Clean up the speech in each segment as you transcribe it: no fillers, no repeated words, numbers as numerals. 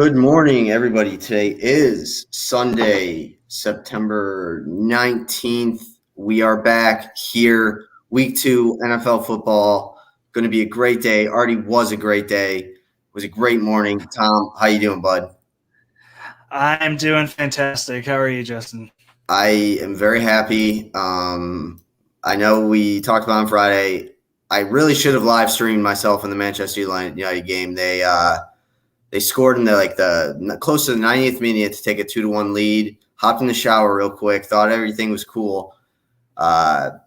Good morning, everybody. Today is Sunday, September 19th. We are back here, week 2 NFL football. Going to be a great day. Already was a great day. It was a great morning. Tom, how you doing, bud? I'm doing fantastic. How are you, Justin? I am very happy. I know we talked about on Friday. I really should have live streamed myself in the Manchester United game. They scored in the close to the 90th minute to take a 2-1 lead. Hopped in the shower real quick. Thought everything was cool.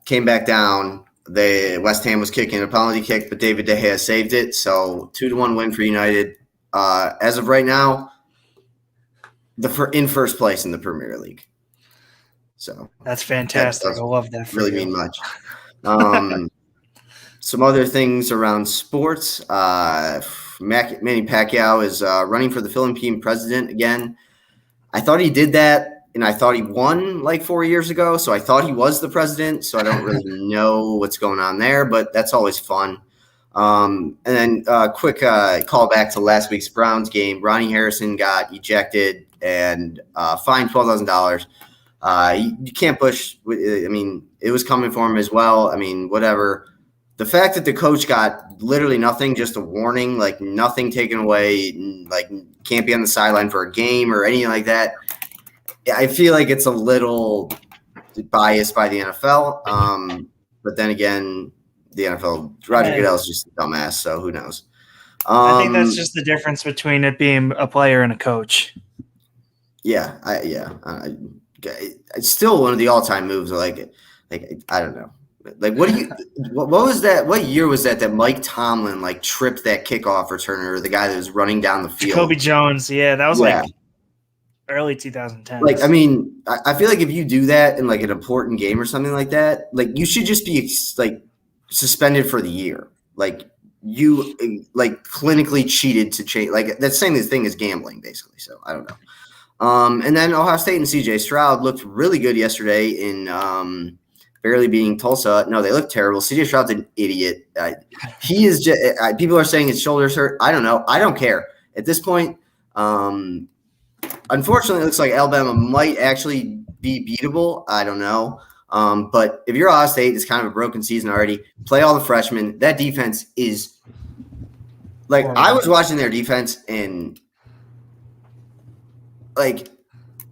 Came back down. West Ham was kicking a penalty kick, but David De Gea saved it. So 2-1 win for United. As of right now, in first place in the Premier League. So that's fantastic. I love that. Really mean much. Some other things around sports. Manny Pacquiao is running for the Philippine president again. I thought he did that, and I thought he won like 4 years ago, so I thought he was the president, so I don't really know what's going on there, but that's always fun. And then quick call back to last week's Browns game. Ronnie Harrison got ejected and fined $12,000. You can't push. I mean, it was coming for him as well. I mean, whatever. The fact that the coach got literally nothing, just a warning, like nothing taken away, like can't be on the sideline for a game or anything like that, I feel like it's a little biased by the NFL. But then again, the NFL, Roger Goodell's just a dumbass, so who knows? I think that's just the difference between it being a player and a coach. Yeah, it's still one of the all-time moves. Like I don't know. Like, what was that? What year was that Mike Tomlin like tripped that kickoff returner, the guy that was running down the field? Jacoby Jones. Yeah, that was like early 2010. Like, I mean, I feel like if you do that in like an important game or something like that, like you should just be like suspended for the year. Like you like clinically cheated to change. Like that's the same thing as gambling, basically. So I don't know. And then Ohio State and CJ Stroud looked really good yesterday in barely beating Tulsa. No, they look terrible. CJ Stroud's an idiot. He is just. People are saying his shoulders hurt. I don't know. I don't care at this point. Unfortunately, it looks like Alabama might actually be beatable. I don't know. But if you're Ohio State, it's kind of a broken season already. Play all the freshmen. That defense is like I was watching their defense and like.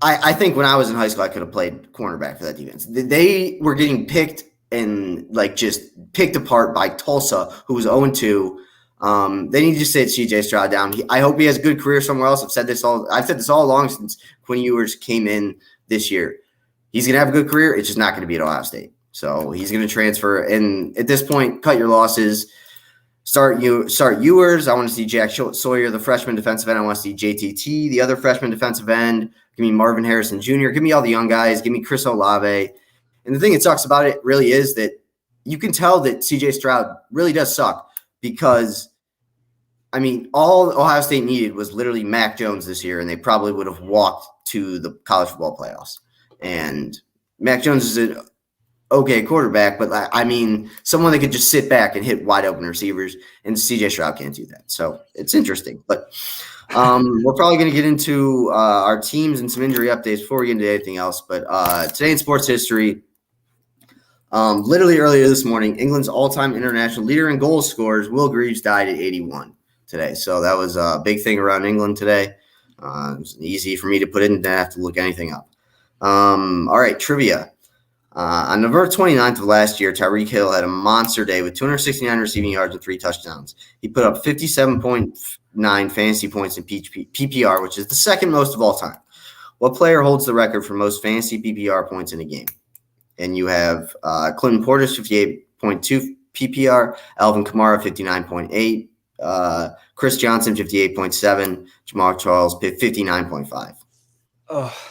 I think when I was in high school, I could have played cornerback for that defense. They were getting picked and like just picked apart by Tulsa, who was 0-2. They need to sit CJ Stroud down. I hope he has a good career somewhere else. I've said this all along since Quinn Ewers came in this year. He's gonna have a good career. It's just not gonna be at Ohio State. So he's gonna transfer. And at this point, cut your losses. Start Ewers. I want to see Jack Sawyer, the freshman defensive end. I want to see JTT, the other freshman defensive end. Give me Marvin Harrison Jr. Give me all the young guys. Give me Chris Olave. And the thing that sucks about it really is that you can tell that CJ Stroud really does suck because, I mean, all Ohio State needed was literally Mac Jones this year, and they probably would have walked to the college football playoffs. And Mac Jones is an okay quarterback, but I mean, someone that could just sit back and hit wide open receivers, and CJ Stroud can't do that. So it's interesting, but we're probably going to get into our teams and some injury updates before we get into anything else. But today in sports history, literally earlier this morning, England's all-time international leader in goal scorers, Will Greaves, died at 81 today. So that was a big thing around England today. It was easy for me to put in, didn't have to look anything up. All right, trivia. On November 29th of last year, Tyreek Hill had a monster day with 269 receiving yards and 3 touchdowns. He put up 57.9 fantasy points in PPR, which is the second most of all time. What player holds the record for most fantasy PPR points in a game? And you have Clinton Portis, 58.2 PPR, Alvin Kamara, 59.8, Chris Johnson, 58.7, Jamal Charles, 59.5. Oh.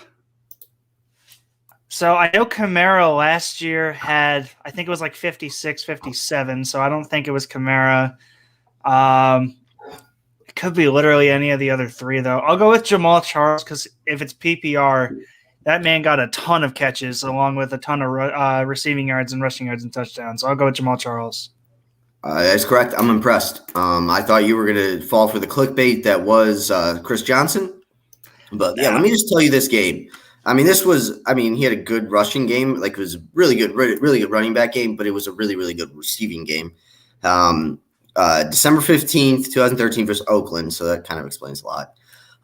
So I know Kamara last year had, I think it was like 56, 57. So I don't think it was Kamara. It could be literally any of the other three, though. I'll go with Jamal Charles because if it's PPR, that man got a ton of catches along with a ton of receiving yards and rushing yards and touchdowns. So I'll go with Jamal Charles. That's correct. I'm impressed. I thought you were going to fall for the clickbait that was Chris Johnson. But yeah, let me just tell you this game. I mean, he had a good rushing game. Like, it was really good running back game, but it was a really, really good receiving game. December 15th, 2013 versus Oakland. So that kind of explains a lot.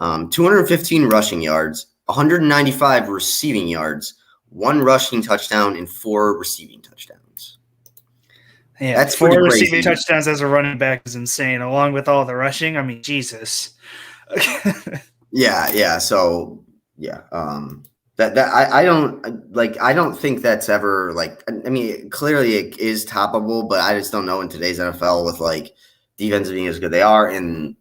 215 rushing yards, 195 receiving yards, 1 rushing touchdown, and 4 receiving touchdowns. Yeah, That's 4 pretty receiving crazy. touchdowns as a running back is insane, along with all the rushing. I mean, Jesus. Yeah. So yeah, I don't think that's ever like. I mean, clearly it is toppable, but I just don't know in today's NFL with like defenses being as good they are, and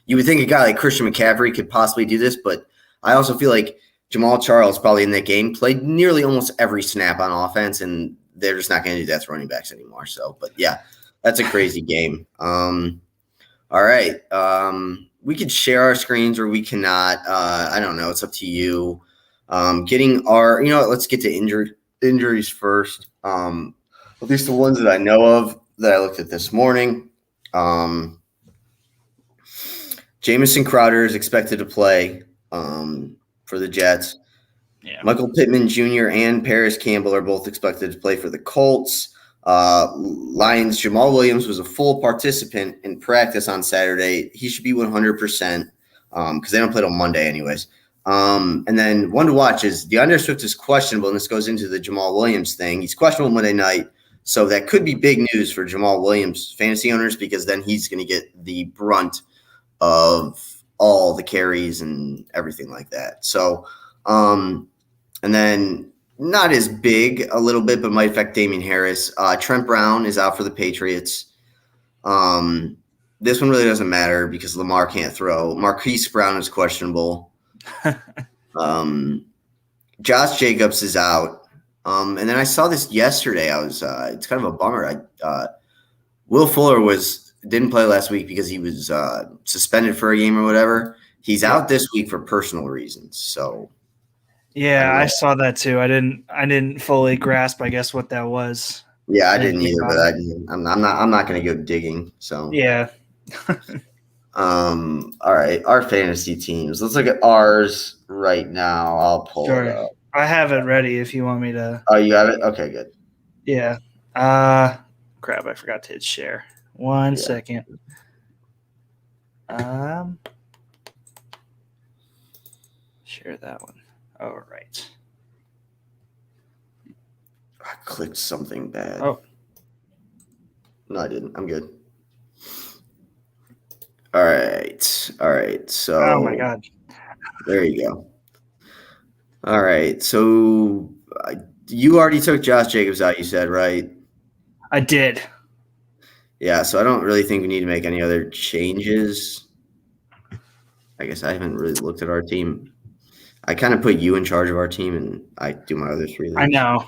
you would think a guy like Christian McCaffrey could possibly do this, but I also feel like Jamal Charles probably in that game played nearly almost every snap on offense, and they're just not going to do that to running backs anymore. So, but yeah, that's a crazy game. All right. We could share our screens or we cannot. I don't know. It's up to you. Let's get to injuries first. At least the ones that I know of that I looked at this morning. Jamison Crowder is expected to play for the Jets. Yeah. Michael Pittman Jr. and Paris Campbell are both expected to play for the Colts. Lions Jamal Williams was a full participant in practice on Saturday. He should be 100% because they don't play on Monday anyways. And then one to watch is DeAndre Swift is questionable, and this goes into the Jamal Williams thing. He's questionable Monday night, so that could be big news for Jamal Williams fantasy owners because then he's going to get the brunt of all the carries and everything like that. So, and then not as big a little bit, but might affect Damian Harris. Trent Brown is out for the Patriots. This one really doesn't matter because Lamar can't throw. Marquise Brown is questionable. Josh Jacobs is out. And then I saw this yesterday. It's kind of a bummer. Will Fuller didn't play last week because he was suspended for a game or whatever. He's out this week for personal reasons. So yeah, I saw that too. I didn't fully grasp, I guess, what that was. Yeah, I didn't either, but I'm not going to go digging. So yeah. All right, our fantasy teams. Let's look at ours right now. I'll pull it up. I have it ready if you want me to. Oh, you have it? Okay, good. Yeah. Crap, I forgot to hit share. One second. Share that one. All right. I clicked something bad. Oh. No, I didn't. I'm good. All right. So. Oh my God. There you go. All right. So you already took Josh Jacobs out, you said, right? I did. Yeah. So I don't really think we need to make any other changes. I guess I haven't really looked at our team. I kind of put you in charge of our team, and I do my other 3 leagues. I know.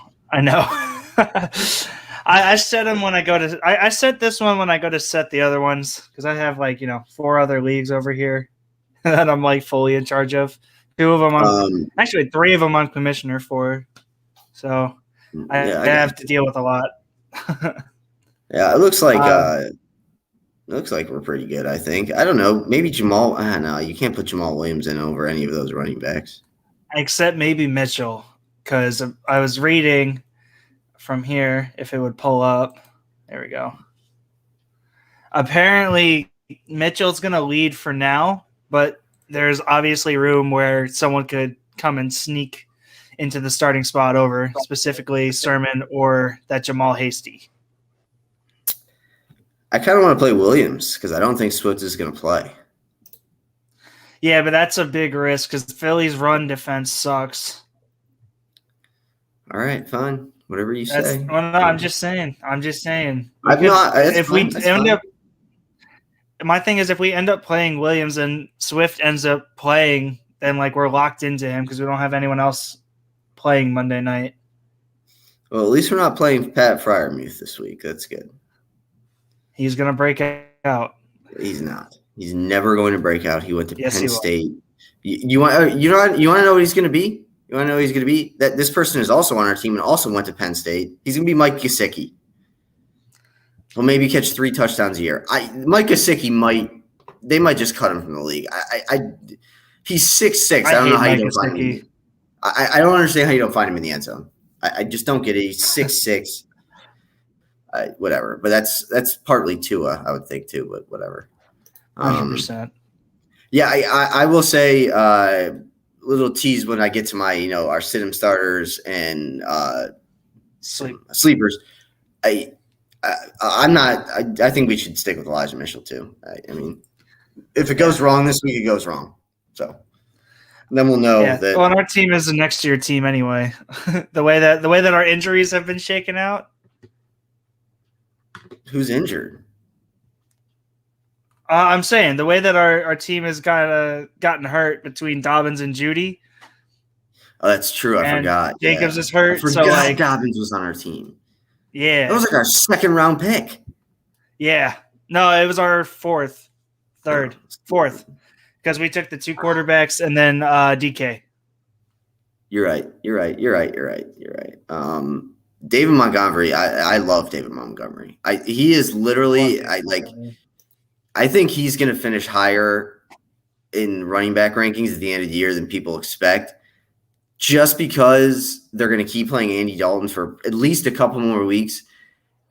I set them when I go to. I set this one when I go to set the other ones because I have 4 other leagues over here that I'm fully in charge of. 2 of them, actually 3 of them I'm commissioner for, so I have to deal with a lot. Yeah, it looks like we're pretty good. I think. I don't know. Maybe Jamal. No, you can't put Jamal Williams in over any of those running backs, except maybe Mitchell, because I was reading from here if it would pull up. There we go. Apparently, Mitchell's going to lead for now, but there's obviously room where someone could come and sneak into the starting spot over, specifically Sermon or that Jamal Hasty. I kind of want to play Williams because I don't think Swift is going to play. Yeah, but that's a big risk because Philly's run defense sucks. All right, fine. Whatever you say. Well, no, I'm just saying. My thing is, if we end up playing Williams and Swift ends up playing, then we're locked into him because we don't have anyone else playing Monday night. Well, at least we're not playing Pat Freiermuth this week. That's good. He's going to break out. He's not. He's never going to break out. He went to Penn State. Will. You want to know what he's going to be? You want to know who he's going to be? That this person is also on our team and also went to Penn State. He's going to be Mike Gesicki. He'll maybe catch 3 touchdowns a year. Mike Gesicki they might just cut him from the league. He's 6'6". I don't know how you don't find him. I don't understand how you don't find him in the end zone. I just don't get it. He's 6'6". Whatever, but that's partly Tua, I would think too. But whatever. 100%. Yeah, I will say little tease when I get to my our sit-em starters and sleepers. I'm not. I think we should stick with Elijah Mitchell too. I mean, if it goes wrong this week, it goes wrong. So then we'll know that. Well, and our team is a next year team anyway. the way that our injuries have been shaken out. Who's injured? I'm saying the way that our team has gotten hurt between Dobbins and Judy. Oh, that's true. I forgot. Jacobs is hurt. I forgot Dobbins was on our team. Yeah. That was like our 2nd round pick. Yeah. No, it was our 4th. Because we took the 2 quarterbacks and then DK. You're right. David Montgomery. I love David Montgomery. He is literally I think he's going to finish higher in running back rankings at the end of the year than people expect, just because they're going to keep playing Andy Dalton for at least a couple more weeks.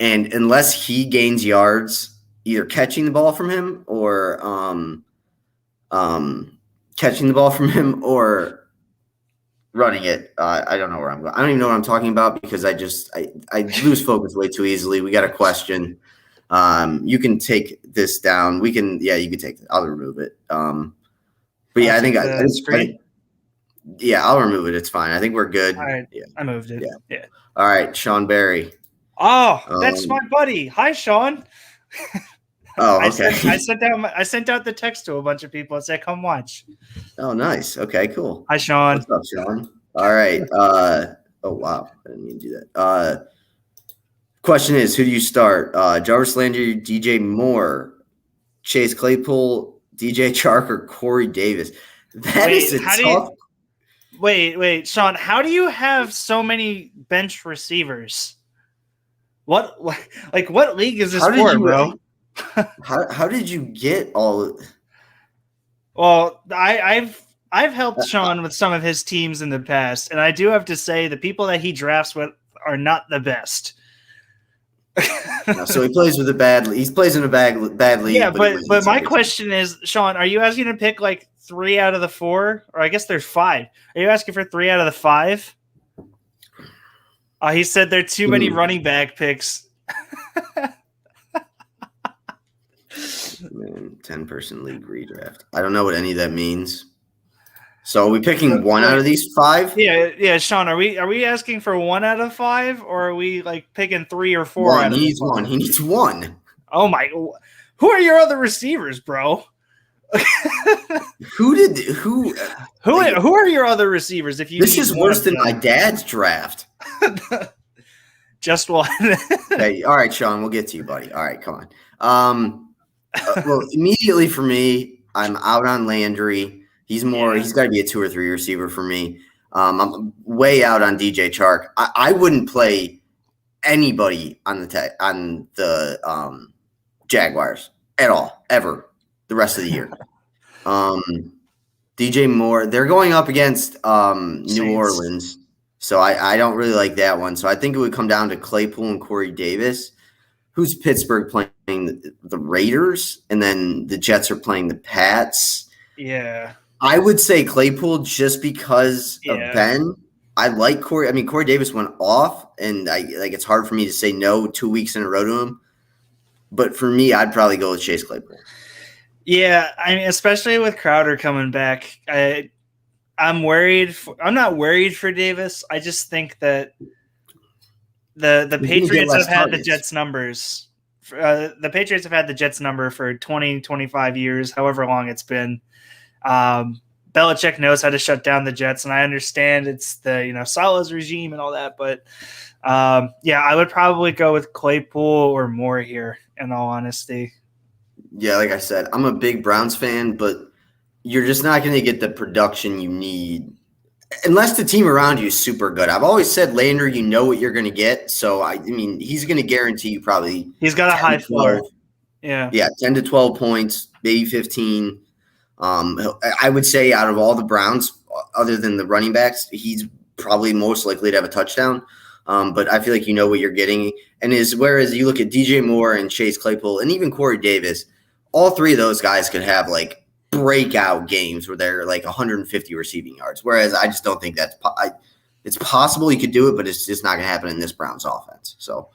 And unless he gains yards, either catching the ball from him or running it, I don't know where I'm going. I don't even know what I'm talking about because I lose focus way too easily. We got a question. You can take this down. You can take it. I'll remove it. But yeah, I think I'll remove it. It's fine. I think we're good. All right. Yeah. I moved it. Yeah. All right. Sean Barry. Oh, that's my buddy. Hi, Sean. Oh, okay. I sent out the text to a bunch of people and said, come watch. Oh, nice. Okay, cool. Hi, Sean. What's up, Sean? All right. Oh, wow. I didn't mean to do that. Question is, who do you start? Jarvis Landry, DJ Moore, Chase Claypool, DJ Chark, or Corey Davis? Wait, Sean, how do you have so many bench receivers? What league is this for, bro? How did you get all? Well, I've helped Sean with some of his teams in the past, and I do have to say the people that he drafts with are not the best. So he plays with he plays in a bad league. Yeah, but my question is, Sean, are you asking to pick like 3 out of the 4, or I guess there's 5? Are you asking for 3 out of the 5? He said there are too many running back picks. Man, 10-person league redraft. I don't know what any of that means. So are we picking 1 out of these 5? Yeah, Sean, are we asking for 1 out of 5, or are we like picking 3 or 4 out of 5? He needs 1. He needs 1. Oh my! Who are your other receivers, bro? Who are your other receivers? If you this is worse than my dad's draft. Just one. Okay, all right, Sean, we'll get to you, buddy. All right, come on. Well, immediately for me, I'm out on Landry. He's got to be a 2 or 3 receiver for me. I'm way out on DJ Chark. I wouldn't play anybody on the Jaguars at all, ever, the rest of the year. DJ Moore, they're going up against New Orleans, so I don't really like that one. So I think it would come down to Claypool and Corey Davis. Who's Pittsburgh playing? The Raiders, and then the Jets are playing the Pats. Yeah. I would say Claypool just because of Ben. I like Corey. I mean, Corey Davis went off, and it's hard for me to say no 2 weeks in a row to him. But for me, I'd probably go with Chase Claypool. Yeah, I mean, especially with Crowder coming back, I'm worried. I'm not worried for Davis. I just think that the Patriots have had the Jets numbers. The Patriots have had the Jets number for 20, 25 years, however long it's been. Belichick knows how to shut down the Jets, and I understand it's the Salah's regime and all that, but I would probably go with Claypool or Moore here, in all honesty. Yeah, like I said, I'm a big Browns fan, but you're just not going to get the production you need unless the team around you is super good. I've always said Landry, you know what you're going to get. So, I mean, he's going to guarantee you probably – he's got a high floor. Yeah. Yeah, 10 to 12 points, maybe 15. I would say out of all the Browns, other than the running backs, he's probably most likely to have a touchdown. But I feel like you know what you're getting. And whereas you look at DJ Moore and Chase Claypool and even Corey Davis, all three of those guys could have like breakout games where they're like 150 receiving yards. Whereas I just don't think it's possible you could do it, but it's just not going to happen in this Browns offense. So,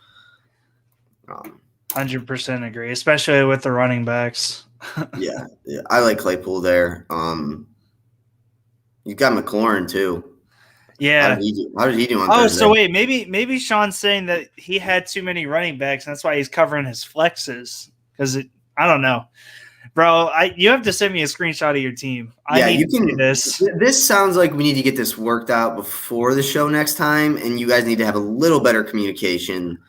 100% agree, especially with the running backs. yeah, I like Claypool there. You got McLaurin too. Yeah. How did he do on Thursday? Thursday? So wait, maybe Sean's saying that he had too many running backs, and that's why he's covering his flexes. Because I don't know, bro. You have to send me a screenshot of your team. I need to see this. This sounds like we need to get this worked out before the show next time, and you guys need to have a little better communication.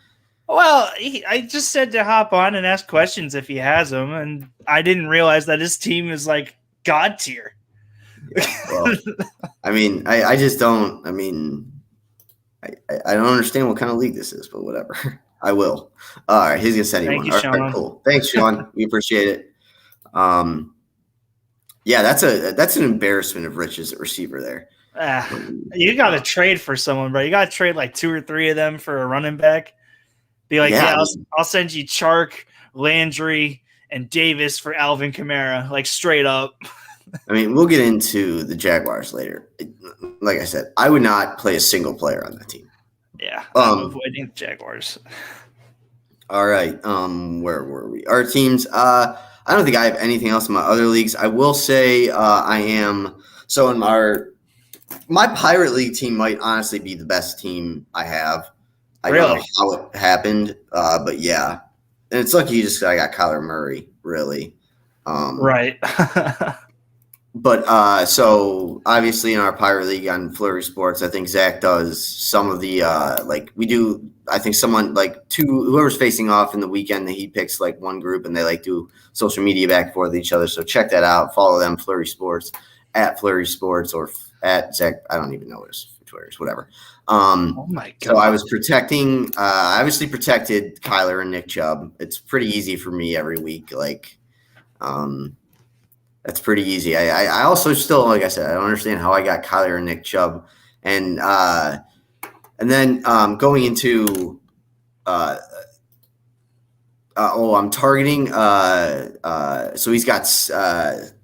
Well, I just said to hop on and ask questions if he has them, and I didn't realize that his team is like God tier. Yeah, well, I mean, I just don't. I mean, I don't understand what kind of league this is, but whatever. I will. All right, he's gonna send you one. Thank you, Sean. All right, cool. Thanks, Sean. We appreciate it. Yeah, that's an embarrassment of riches at receiver there. You got to trade for someone, bro. You got to trade like 2 or 3 of them for a running back. Be like, I'll send you Chark, Landry, and Davis for Alvin Kamara, like straight up. I mean, we'll get into the Jaguars later. Like I said, I would not play a single player on that team. Yeah, I'm avoiding the Jaguars. All right, where were we? Our teams. I don't think I have anything else in my other leagues. I will say I am. So in my Pirate League team might honestly be the best team I have. I don't know how it happened, but yeah. And it's lucky I got Kyler Murray, really. Right. But so obviously in our Pirate League on Flurry Sports, I think Zach does some of the we do. I think someone whoever's facing off in the weekend that he picks like one group and they like do social media back and forth with each other. So check that out. Follow them, Flurry Sports, at Flurry Sports or at Zach. I don't even know what his Twitter is. Whatever. Oh my God. So I was protecting. I obviously protected Kyler and Nick Chubb. It's pretty easy for me every week. That's pretty easy. I also still, like I said, I don't understand how I got Kyler and Nick Chubb. And then going into I'm targeting so he's got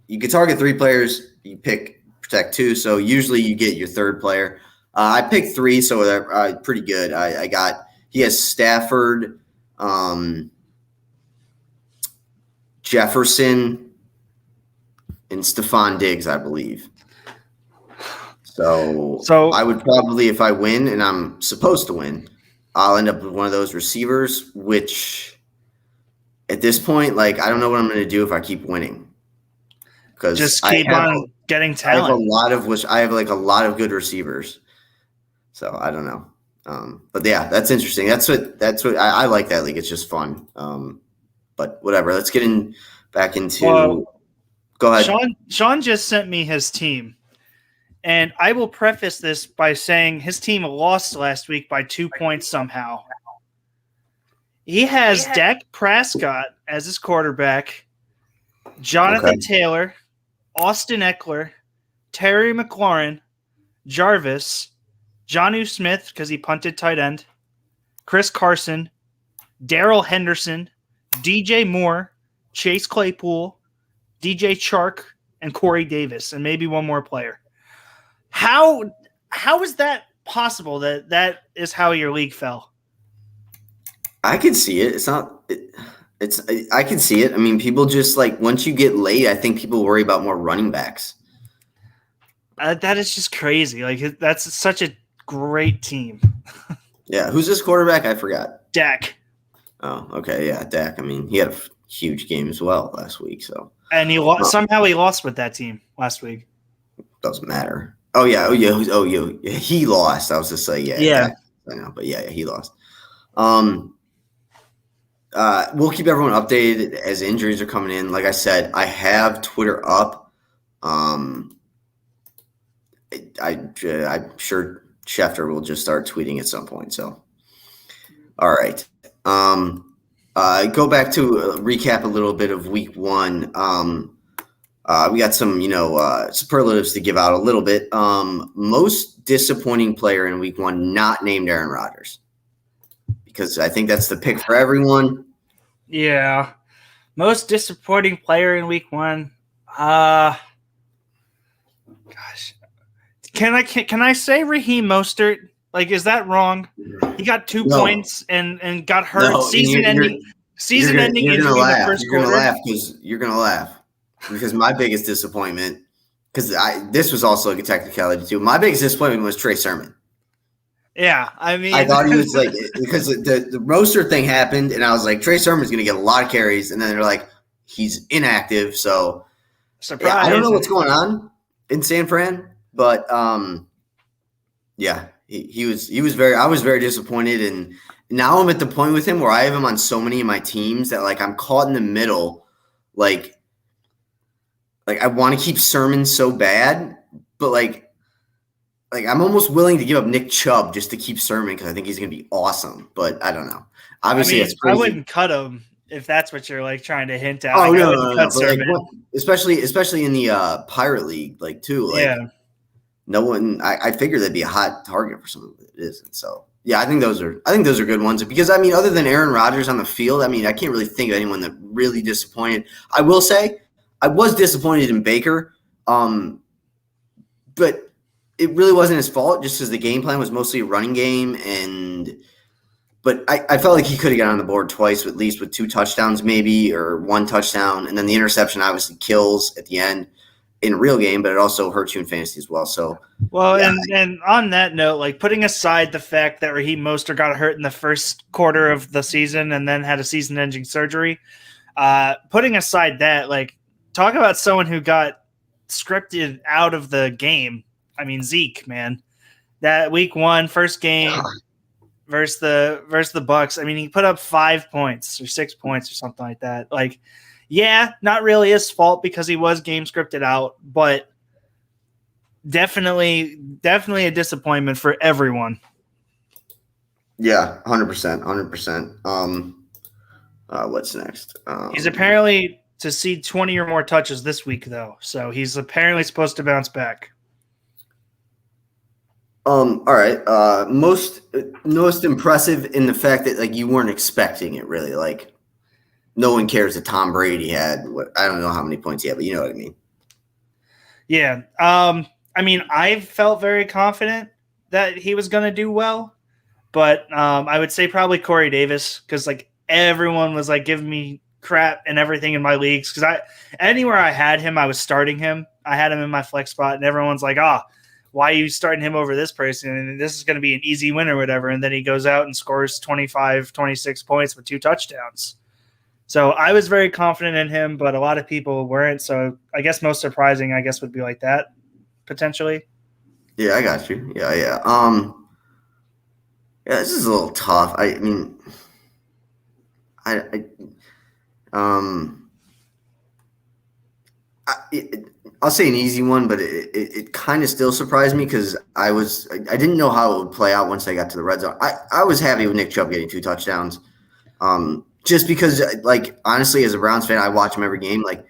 you can target 3 players, you protect 2, so usually you get your third player. I picked 3, so they're pretty good. He has Stafford, Jefferson, and Stephon Diggs, I believe. So I would probably, if I win, and I'm supposed to win, I'll end up with one of those receivers, which at this point, I don't know what I'm going to do if I keep winning. Because just keep on getting talent. I have a lot of good receivers. So I don't know. But yeah, that's interesting. That's what I like that league. It's just fun. But whatever. Let's get back into. Go ahead. Sean just sent me his team, and I will preface this by saying his team lost last week by 2 points somehow. He has Dak Prescott as his quarterback, Jonathan Taylor, Austin Eckler, Terry McLaurin, Jarvis, Jonnu Smith because he punted tight end, Chris Carson, Darrell Henderson, DJ Moore, Chase Claypool, DJ Chark, and Corey Davis, and maybe one more player. How is that possible that is how your league fell? I can see it. It's not – I can see it. I mean, people just once you get late, I think people worry about more running backs. That is just crazy. That's such a great team. Yeah. Who's this quarterback? I forgot. Dak. Oh, okay. Yeah, Dak. I mean, he had a huge game as well last week. So. And he somehow he lost with that team last week. Doesn't matter. Oh yeah. He lost. I was just saying, yeah. I know, but yeah, he lost. We'll keep everyone updated as injuries are coming in. Like I said, I have Twitter up. I'm sure Schefter will just start tweeting at some point. So, all right. Go back to recap a little bit of week one. We got some, superlatives to give out a little bit. Most disappointing player in week one, not named Aaron Rodgers, because I think that's the pick for everyone. Yeah. Most disappointing player in week one. Gosh. Can I say Raheem Mostert? Like, is that wrong? He got 2 points and got hurt. No, season ending injury in the first quarter. You're gonna laugh because my biggest disappointment, because this was also a technicality too. My biggest disappointment was Trey Sermon. Yeah, I mean, I thought he was like, because the Mostert thing happened, and I was like, Trey Sermon's going to get a lot of carries, and then they're like, he's inactive. So, surprise! I don't know what's going on in San Fran, but yeah, he was very. I was very disappointed, and now I'm at the point with him where I have him on so many of my teams that like I'm caught in the middle, like I want to keep Sermon so bad, but like I'm almost willing to give up Nick Chubb just to keep Sermon because I think he's going to be awesome. But I don't know. Obviously, it's crazy. I wouldn't cut him if that's what you're like trying to hint at. Oh, like, no. Like, especially in the Pirate League, like too. Like, yeah. No one. I figured that'd be a hot target for someone that isn't. So yeah, I think those are good ones because I mean, other than Aaron Rodgers on the field, I mean, I can't really think of anyone that really disappointed. I will say I was disappointed in Baker, but it really wasn't his fault, just because the game plan was mostly a running game. But I felt like he could have got on the board twice, at least with 2 touchdowns maybe, or 1 touchdown. And then the interception obviously kills at the end in a real game, but it also hurts you in fantasy as well. So, yeah. And on that note, like putting aside the fact that Raheem Mostert got hurt in the first quarter of the season and then had a season-ending surgery, putting aside that, like talk about someone who got scripted out of the game. I mean, Zeke, man, that week 1 first game versus the Bucks. I mean, he put up 5 points or 6 points or something like that. Like, yeah, not really his fault because he was game scripted out, but definitely a disappointment for everyone. Yeah, 100%. What's next? He's apparently to see 20 or more touches this week, though, so he's apparently supposed to bounce back. All right. Most impressive in the fact that like you weren't expecting it really. Like no one cares that Tom Brady had I don't know how many points he had, but you know what I mean. Yeah. I mean, I felt very confident that he was going to do well, but I would say probably Corey Davis because like everyone was like giving me crap and everything in my leagues because anywhere I had him, I was starting him. I had him in my flex spot, and everyone's like, why are you starting him over this person? And this is going to be an easy win or whatever. And then he goes out and scores 25, 26 points with 2 touchdowns. So I was very confident in him, but a lot of people weren't. So I guess most surprising, would be like that potentially. Yeah, I got you. Yeah. Yeah, this is a little tough. I mean, I'll say an easy one, but it kind of still surprised me because I didn't know how it would play out once I got to the red zone. I was happy with Nick Chubb getting 2 touchdowns, just because, like, honestly, as a Browns fan, I watch him every game. Like,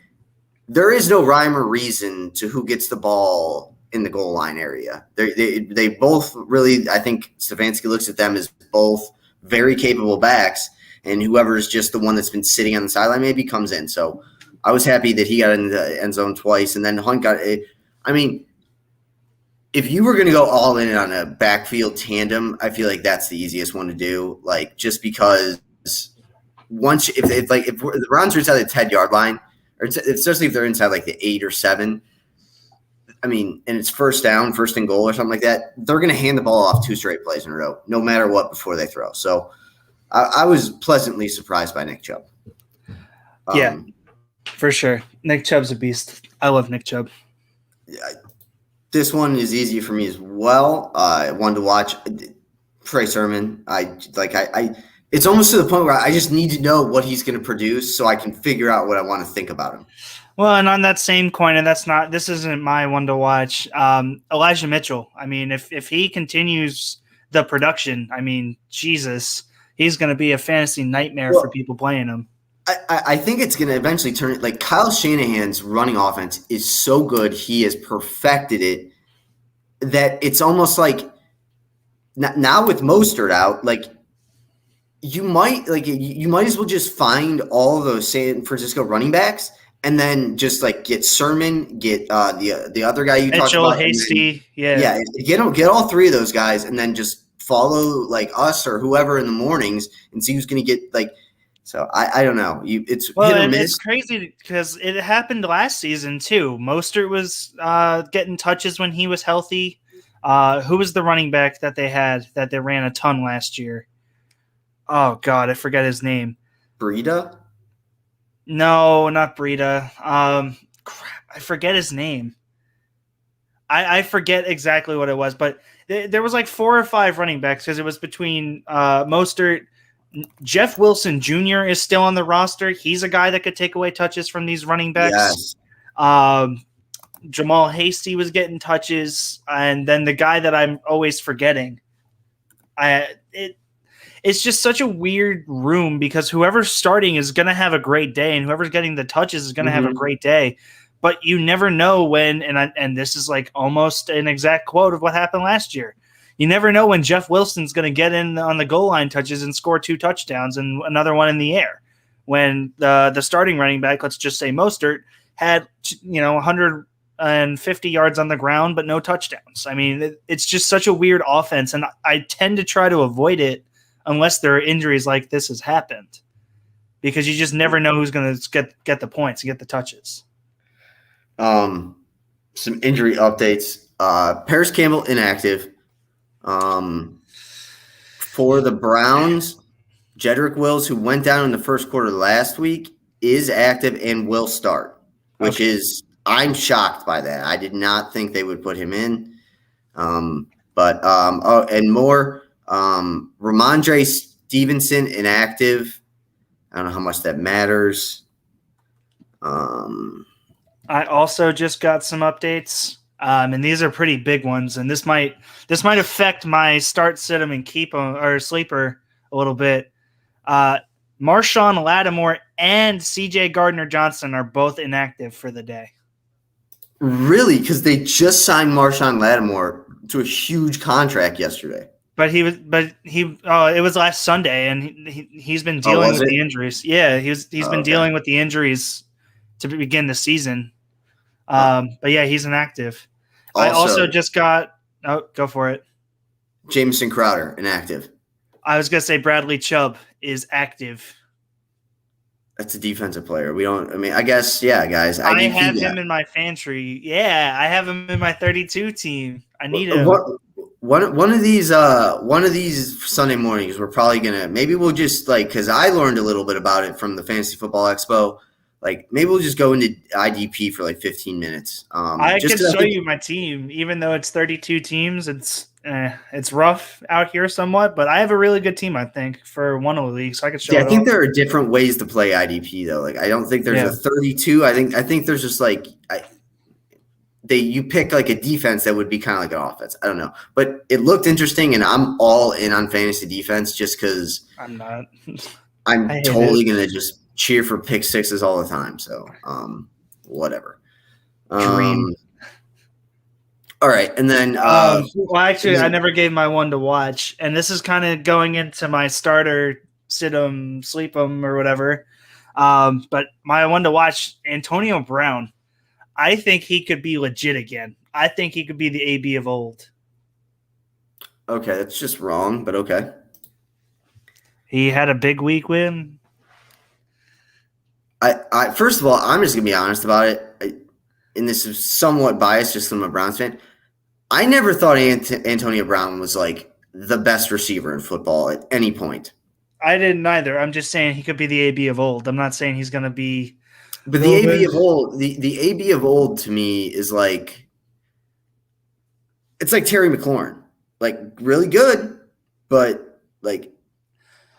there is no rhyme or reason to who gets the ball in the goal line area. They both really, I think Stefanski looks at them as both very capable backs, and whoever is just the one that's been sitting on the sideline maybe comes in. So I was happy that he got in the end zone twice, and then Hunt got it. I mean, if you were going to go all in on a backfield tandem, I feel like that's the easiest one to do. Like, just because once if the Browns are inside the 10-yard line, or especially if they're inside like the 8 or 7, I mean, and it's first down, first and goal or something like that, they're going to hand the ball off 2 straight plays in a row, no matter what, before they throw. So I was pleasantly surprised by Nick Chubb. Yeah. For sure. Nick Chubb's a beast. I love Nick Chubb. Yeah, this one is easy for me as well. I wanted to watch Trey Sermon. It's almost to the point where I just need to know what he's going to produce so I can figure out what I want to think about him. Well, and on that same coin, and this isn't my one to watch. Elijah Mitchell. I mean, if he continues the production, I mean, Jesus, he's going to be a fantasy nightmare for people playing him. I think it's going to eventually turn – like Kyle Shanahan's running offense is so good. He has perfected it that it's almost like now with Mostert out, like you might as well just find all of those San Francisco running backs and then just like get Sermon, get the other guy you talked about. Hasty, get all three of those guys and then just follow like us or whoever in the mornings and see who's going to get like – so I don't know. It's hit or miss. It's crazy because it happened last season too. Mostert was getting touches when he was healthy. Who was the running back that they had that they ran a ton last year? Oh God, I forget his name. Breida? No, not Breida. Crap, I forget his name. I forget exactly what it was, but there was like 4 or 5 running backs because it was between Mostert. Jeff Wilson Jr. is still on the roster. He's a guy that could take away touches from these running backs. Yes. Jamal Hasty was getting touches, and then the guy that I'm always forgetting. It's just such a weird room because whoever's starting is going to have a great day, and whoever's getting the touches is going to have a great day. But you never know when, and this is like almost an exact quote of what happened last year. You never know when Jeff Wilson's going to get in on the goal line touches and score 2 touchdowns and another one in the air. When the starting running back, let's just say Mostert, had 150 yards on the ground but no touchdowns. I mean, it's just such a weird offense, and I tend to try to avoid it unless there are injuries like this has happened, because you just never know who's going to get the points and get the touches. Some injury updates. Paris Campbell inactive. For the Browns, Jedrick Wills, who went down in the first quarter last week, is active and will start, which is I'm shocked by that. I did not think they would put him in. And more. Ramondre Stevenson inactive. I don't know how much that matters. I also just got some updates. And these are pretty big ones, and this might affect my start, sit 'em, and keep 'em or sleeper a little bit. Marshawn Lattimore and CJ Gardner-Johnson are both inactive for the day. Really? Because they just signed Marshawn Lattimore to a huge contract yesterday. It was last Sunday, and he's been dealing with the injuries. Yeah, he's been dealing with the injuries to begin the season. But yeah, he's inactive. I also just got – go for it. Jamison Crowder, inactive. I was going to say Bradley Chubb is active. That's a defensive player. I guess, yeah, guys. I have him in my fan tree. Yeah, I have him in my 32 team. I need him. One of these Sunday mornings, we're probably going to – maybe we'll just, like – because I learned a little bit about it from the Fantasy Football Expo. Like, maybe we'll just go into IDP for like 15 minutes. I can show you my team, even though it's 32 teams. It's rough out here somewhat, but I have a really good team, I think, for one of the leagues. So I can show. Yeah, I think there are different ways to play IDP though. Like, I don't think there's a 32. I think there's just like you pick like a defense that would be kind of like an offense. I don't know, but it looked interesting, and I'm all in on fantasy defense just because I'm not. I'm totally gonna just cheer for pick sixes all the time. So, whatever. Dream. All right. And then, I never gave my one to watch, and this is kind of going into my starter, sit 'em, sleep 'em, or whatever. But my one to watch, Antonio Brown. I think he could be legit again. I think he could be the AB of old. Okay. That's just wrong, but okay. He had a big week win. I first of all, I'm just gonna be honest about it, and this is somewhat biased, just because I'm a Browns fan. I never thought Antonio Brown was like the best receiver in football at any point. I didn't either. I'm just saying he could be the AB of old. I'm not saying he's gonna be. But the AB of old, the AB of old to me is like, it's like Terry McLaurin, like really good, but like.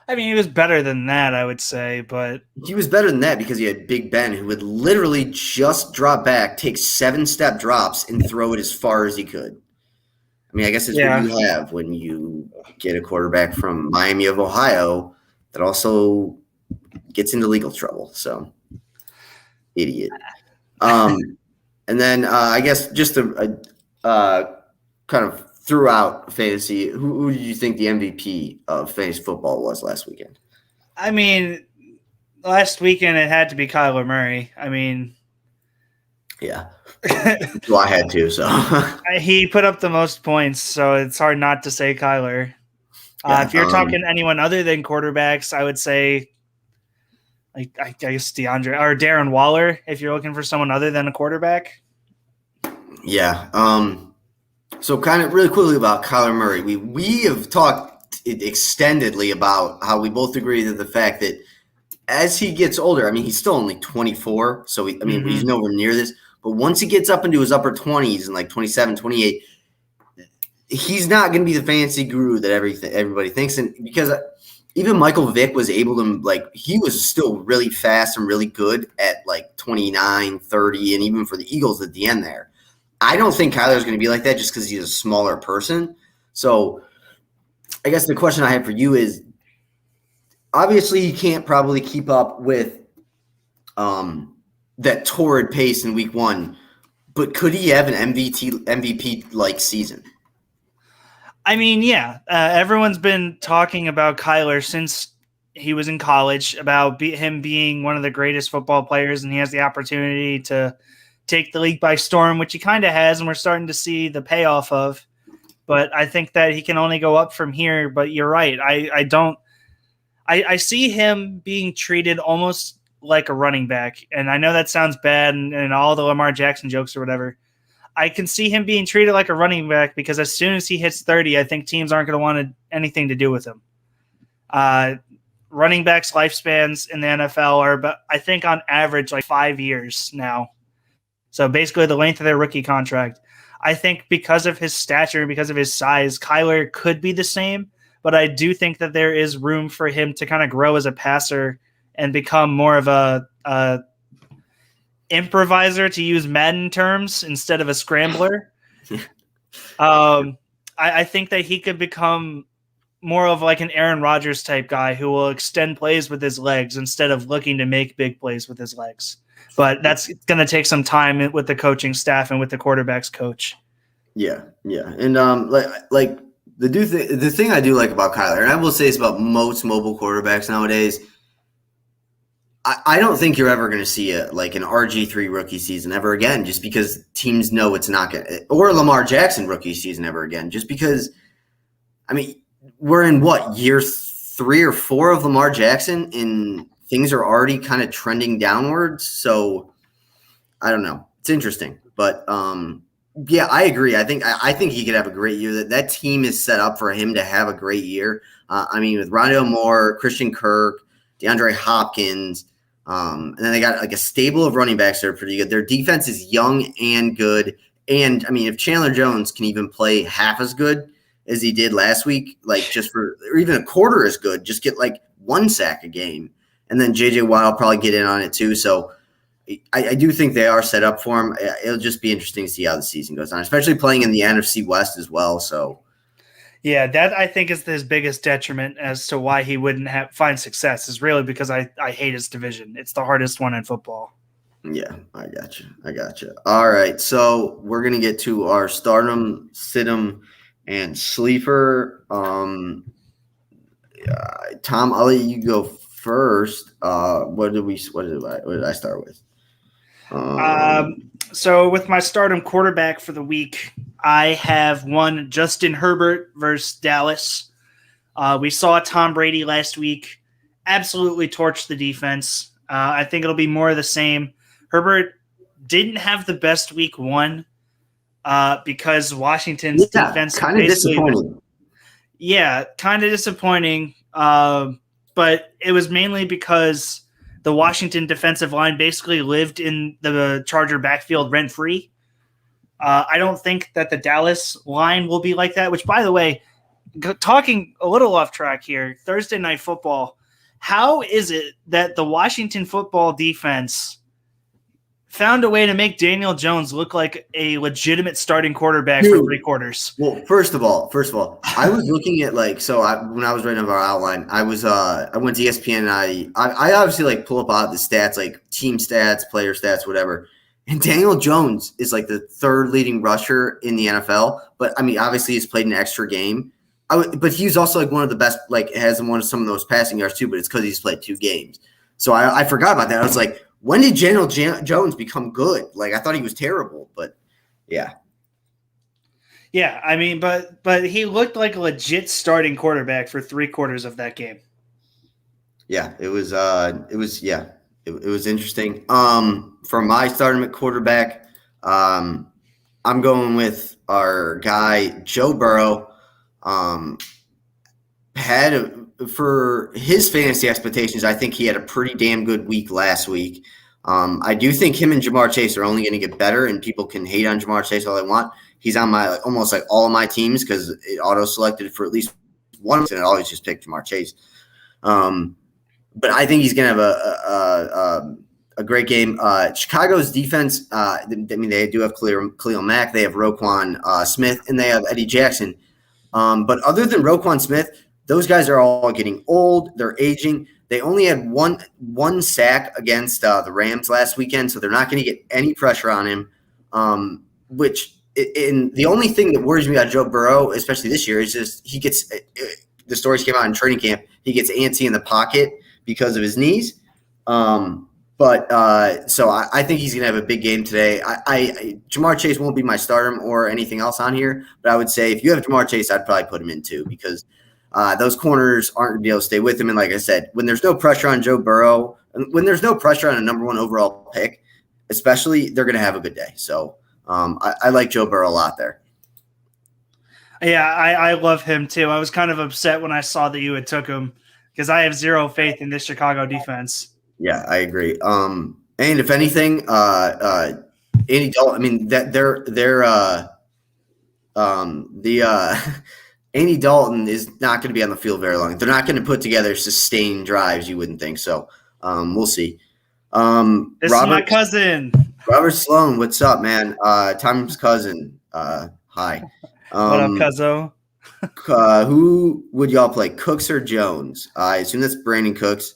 I mean, he was better than that, I would say, but He was better than that because he had Big Ben, who would literally just drop back, take 7-step drops, and throw it as far as he could. I mean, I guess it's what you have when you get a quarterback from Miami of Ohio that also gets into legal trouble. So, idiot. And then I guess just to kind of throughout fantasy, who do you think the MVP of fantasy football was last weekend? I mean, last weekend it had to be Kyler Murray. I mean, yeah. Well, I had to, so. He put up the most points, so it's hard not to say Kyler. If you're talking anyone other than quarterbacks, I would say, like, I guess DeAndre or Darren Waller, if you're looking for someone other than a quarterback. Yeah. So kind of really quickly about Kyler Murray. We have talked extendedly about how we both agree that the fact that as he gets older, I mean, he's still only 24, so he's nowhere near this. But once he gets up into his upper 20s and like 27, 28, he's not going to be the fantasy guru that everybody thinks. And because even Michael Vick was able to, like, he was still really fast and really good at like 29, 30, and even for the Eagles at the end there. I don't think Kyler's going to be like that just because he's a smaller person. So I guess the question I have for you is, obviously he can't probably keep up with that torrid pace in week one, but could he have an MVP-like season? I mean, yeah. Everyone's been talking about Kyler since he was in college, about him being one of the greatest football players, and he has the opportunity to take the league by storm, which he kind of has, and we're starting to see the payoff of. But I think that he can only go up from here. But you're right. I see him being treated almost like a running back. And I know that sounds bad and all the Lamar Jackson jokes or whatever. I can see him being treated like a running back because as soon as he hits 30, I think teams aren't going to want anything to do with him. Running backs' lifespans in the NFL are, I think, on average, like 5 years now. So basically the length of their rookie contract. I think because of his stature, because of his size, Kyler could be the same, but I do think that there is room for him to kind of grow as a passer and become more of a improviser, to use Madden terms, instead of a scrambler. I think that he could become more of like an Aaron Rodgers type guy who will extend plays with his legs instead of looking to make big plays with his legs. But that's going to take some time with the coaching staff and with the quarterback's coach. Yeah. And like the thing I do like about Kyler, and I will say this about most mobile quarterbacks nowadays, I don't think you're ever going to see an RG3 rookie season ever again, just because teams know it's not going to, or a Lamar Jackson rookie season ever again, just because, I mean, we're in year 3 or 4 of Lamar Jackson, and things are already kind of trending downwards. So I don't know. It's interesting, but yeah, I agree. I think he could have a great year. That team is set up for him to have a great year. I mean, with Rondale Moore, Christian Kirk, DeAndre Hopkins, and then they got like a stable of running backs that are pretty good. Their defense is young and good. And I mean, if Chandler Jones can even play half as good as he did last week, like or even a quarter as good, just get like 1 sack a game. And then JJ Watt will probably get in on it too. So I do think they are set up for him. It'll just be interesting to see how the season goes on, especially playing in the NFC West as well. So, yeah, that I think is his biggest detriment as to why he wouldn't find success, is really because I hate his division. It's the hardest one in football. Yeah, I got you. All right, so we're gonna get to our stardom, situm, and sleeper. Tom, I'll let you go first. What did I start with? So with my stardom quarterback for the week, I have one Justin Herbert versus Dallas. We saw Tom Brady last week absolutely torch the defense. I think it'll be more of the same. Herbert didn't have the best week 1 because Washington's defense kind of disappointing. Yeah, kind of disappointing. But it was mainly because the Washington defensive line basically lived in the Charger backfield rent-free. I don't think that the Dallas line will be like that, which, by the way, talking a little off track here, Thursday Night Football. How is it that the Washington football defense found a way to make Daniel Jones look like a legitimate starting quarterback for 3 quarters? Well, first of all, I was looking at when I was writing up our outline, I went to ESPN and I obviously pull up the stats, like team stats, player stats, whatever. And Daniel Jones is the 3rd leading rusher in the NFL. But I mean, obviously he's played an extra game. But he's also one of the best, has won some of those passing yards too, but it's because he's played 2 games. So I forgot about that. I was like, when did Daniel Jones become good? I thought he was terrible, but yeah. Yeah, I mean, but he looked like a legit starting quarterback for 3 quarters of that game. Yeah, it was interesting. For my starting at quarterback, I'm going with our guy Joe Burrow. For his fantasy expectations, I think he had a pretty damn good week last week. I do think him and Jamar Chase are only going to get better, and people can hate on Jamar Chase all they want. He's on my almost all of my teams because it auto-selected for at least one, and it always just picked Jamar Chase. But I think he's going to have a great game. Chicago's defense, they do have Khalil Mack, they have Roquan Smith, and they have Eddie Jackson. But other than Roquan Smith, those guys are all getting old. They're aging. They only had one sack against the Rams last weekend, so they're not going to get any pressure on him. The only thing that worries me about Joe Burrow, especially this year, is just he gets the stories came out in training camp. He gets antsy in the pocket because of his knees. So I think he's going to have a big game today. Jamar Chase won't be my starter or anything else on here, but I would say if you have Jamar Chase, I'd probably put him in too because those corners aren't going to be able to stay with him. And like I said, when there's no pressure on Joe Burrow, when there's no pressure on a number 1 overall pick, especially, they're going to have a good day. So I like Joe Burrow a lot there. Yeah, I love him too. I was kind of upset when I saw that you had took him because I have zero faith in this Chicago defense. Yeah, I agree. And if anything, Andy Dalton. I mean, Andy Dalton is not going to be on the field very long. They're not going to put together sustained drives. You wouldn't think so. We'll see. This is my cousin, Robert Sloan. What's up, man? Tom's cousin. Hi. What up, cuzzo? Who would y'all play, Cooks or Jones? I assume that's Brandon Cooks.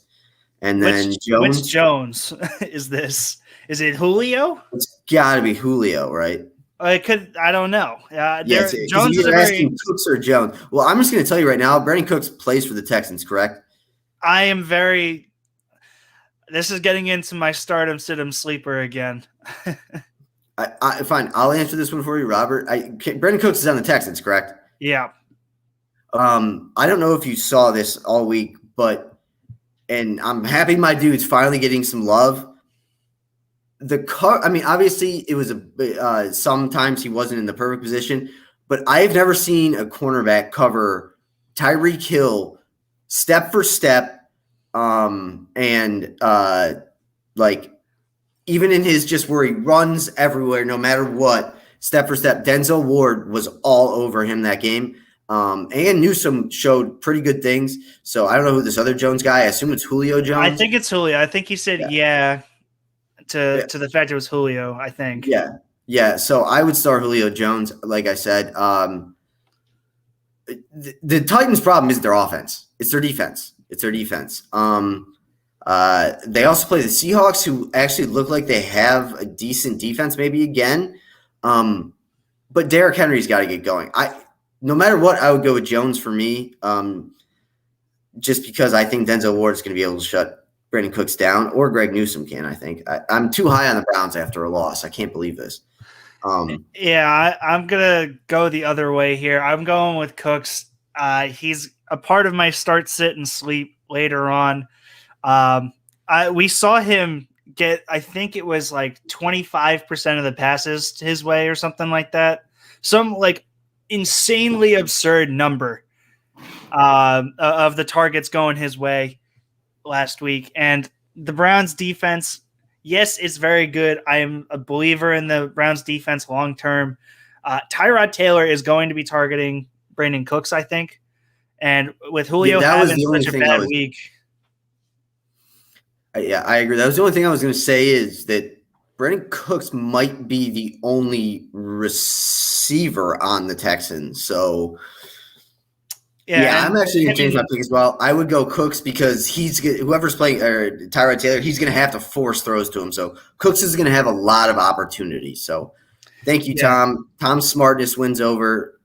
And then Jones. Which Jones is this? Is it Julio? It's got to be Julio, right? It could. I don't know. Yes, Jones is asking Cooks or Jones. Well, I'm just going to tell you right now. Brandon Cooks plays for the Texans, correct? I am very. This is getting into my stardom, sit-em, sleeper again. Fine. I'll answer this one for you, Robert. Brandon Cooks is on the Texans, correct? Yeah. I don't know if you saw this all week, and I'm happy my dude's finally getting some love. Obviously it was sometimes he wasn't in the perfect position, but I've never seen a cornerback cover Tyreek Hill step for step, even in his just where he runs everywhere, no matter what, step for step. Denzel Ward was all over him that game. And Newsome showed pretty good things. So I don't know who this other Jones guy. I assume it's Julio Jones. I think it's Julio. I think he said yeah to the fact it was Julio, I think. Yeah. So I would start Julio Jones, like I said. The Titans' problem isn't their offense. It's their defense. They also play the Seahawks, who actually look like they have a decent defense maybe again. But Derrick Henry's got to get going. No matter what, I would go with Jones for me, just because I think Denzel Ward is going to be able to shut Brandon Cooks down, or Greg Newsome can, I think. I'm too high on the Browns after a loss. I can't believe this. I'm going to go the other way here. I'm going with Cooks. He's a part of my start, sit, and sleep later on. We saw him get, I think it was 25% of the passes his way or something like that. Some insanely absurd number of the targets going his way last week. And the Browns defense, yes, it's very good. I am a believer in the Browns defense long term. Tyrod Taylor is going to be targeting Brandon Cooks, I think. And with Julio that was having the only such a thing bad week. Yeah, I agree. That was the only thing I was going to say is that Brandon Cooks might be the only receiver on the Texans. So, yeah, I'm actually going to change my pick as well. I would go Cooks because whoever's playing or Tyrod Taylor, he's going to have to force throws to him. So Cooks is going to have a lot of opportunities. So, thank you, Tom. Tom's smartness wins over.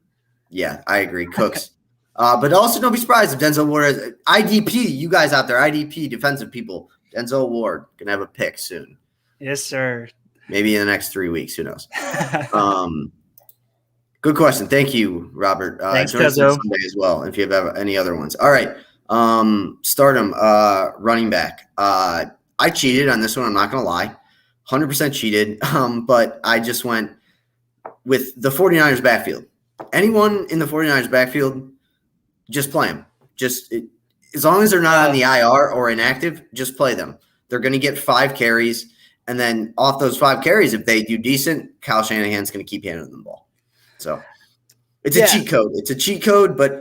Yeah, I agree. Cooks. But also don't be surprised if Denzel Ward has IDP, you guys out there, IDP, defensive people, Denzel Ward going to have a pick soon. Yes, sir. Maybe in the next 3 weeks. Who knows? Good question. Thank you, Robert. Thanks, join us on Sunday as well if you have any other ones. All right. Stardom, running back. I cheated on this one. I'm not going to lie. 100% cheated. But I just went with the 49ers backfield. Anyone in the 49ers backfield, just play them. As long as they're not on the IR or inactive, just play them. They're going to get 5 carries. And then off those 5 carries, if they do decent, Kyle Shanahan's going to keep handing them the ball. So it's a cheat code. It's a cheat code, but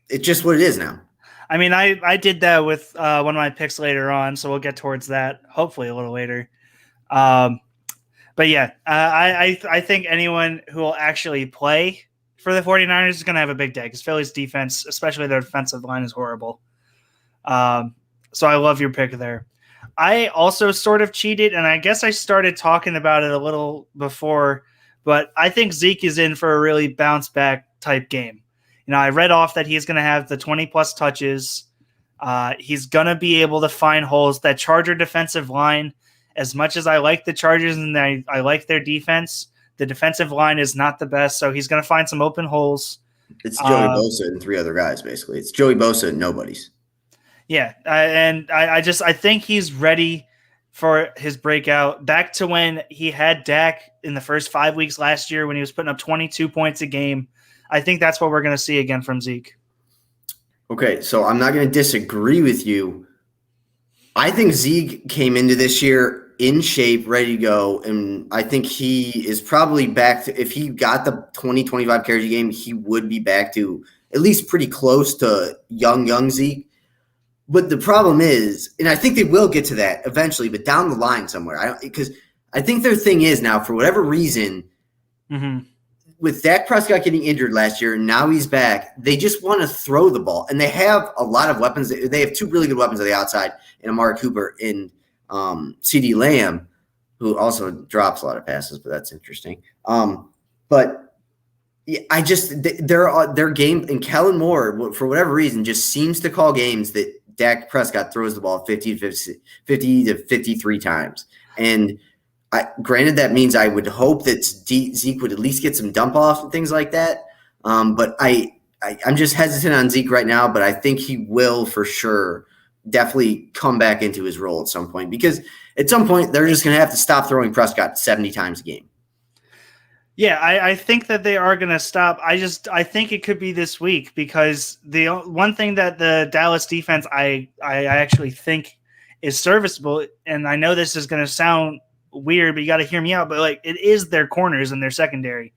it's just what it is now. I mean, I did that with one of my picks later on, so we'll get towards that hopefully a little later. But yeah, I think anyone who will actually play for the 49ers is going to have a big day because Philly's defense, especially their defensive line, is horrible. So I love your pick there. I also sort of cheated, and I guess I started talking about it a little before, but I think Zeke is in for a really bounce back type game. You know, I read off that he's going to have the 20-plus touches. He's going to be able to find holes. That Charger defensive line, as much as I like the Chargers and I like their defense, the defensive line is not the best, so he's going to find some open holes. It's Joey Bosa and 3 other guys, basically. It's Joey Bosa and nobody's. Yeah, and I think he's ready for his breakout. Back to when he had Dak in the first 5 weeks last year when he was putting up 22 points a game. I think that's what we're going to see again from Zeke. Okay, so I'm not going to disagree with you. I think Zeke came into this year in shape, ready to go, and I think he is probably back to – if he got the 20-25 carries a game, he would be back to at least pretty close to young Zeke. But the problem is, and I think they will get to that eventually, but down the line somewhere. Because I think their thing is now, for whatever reason, with Dak Prescott getting injured last year, and now he's back, they just want to throw the ball. And they have a lot of weapons. They have 2 really good weapons on the outside, in Amari Cooper and CeeDee Lamb, who also drops a lot of passes, but that's interesting. But yeah, their game, and Kellen Moore, for whatever reason, just seems to call games that Dak Prescott throws the ball 50 to 53 times. And granted, that means I would hope that Zeke would at least get some dump off and things like that. But I'm just hesitant on Zeke right now, but I think he will for sure definitely come back into his role at some point, because at some point they're just going to have to stop throwing Prescott 70 times a game. Yeah, I think that they are going to stop. I think it could be this week, because the one thing that the Dallas defense I actually think is serviceable, and I know this is going to sound weird, but you got to hear me out, but like, it is their corners and their secondary.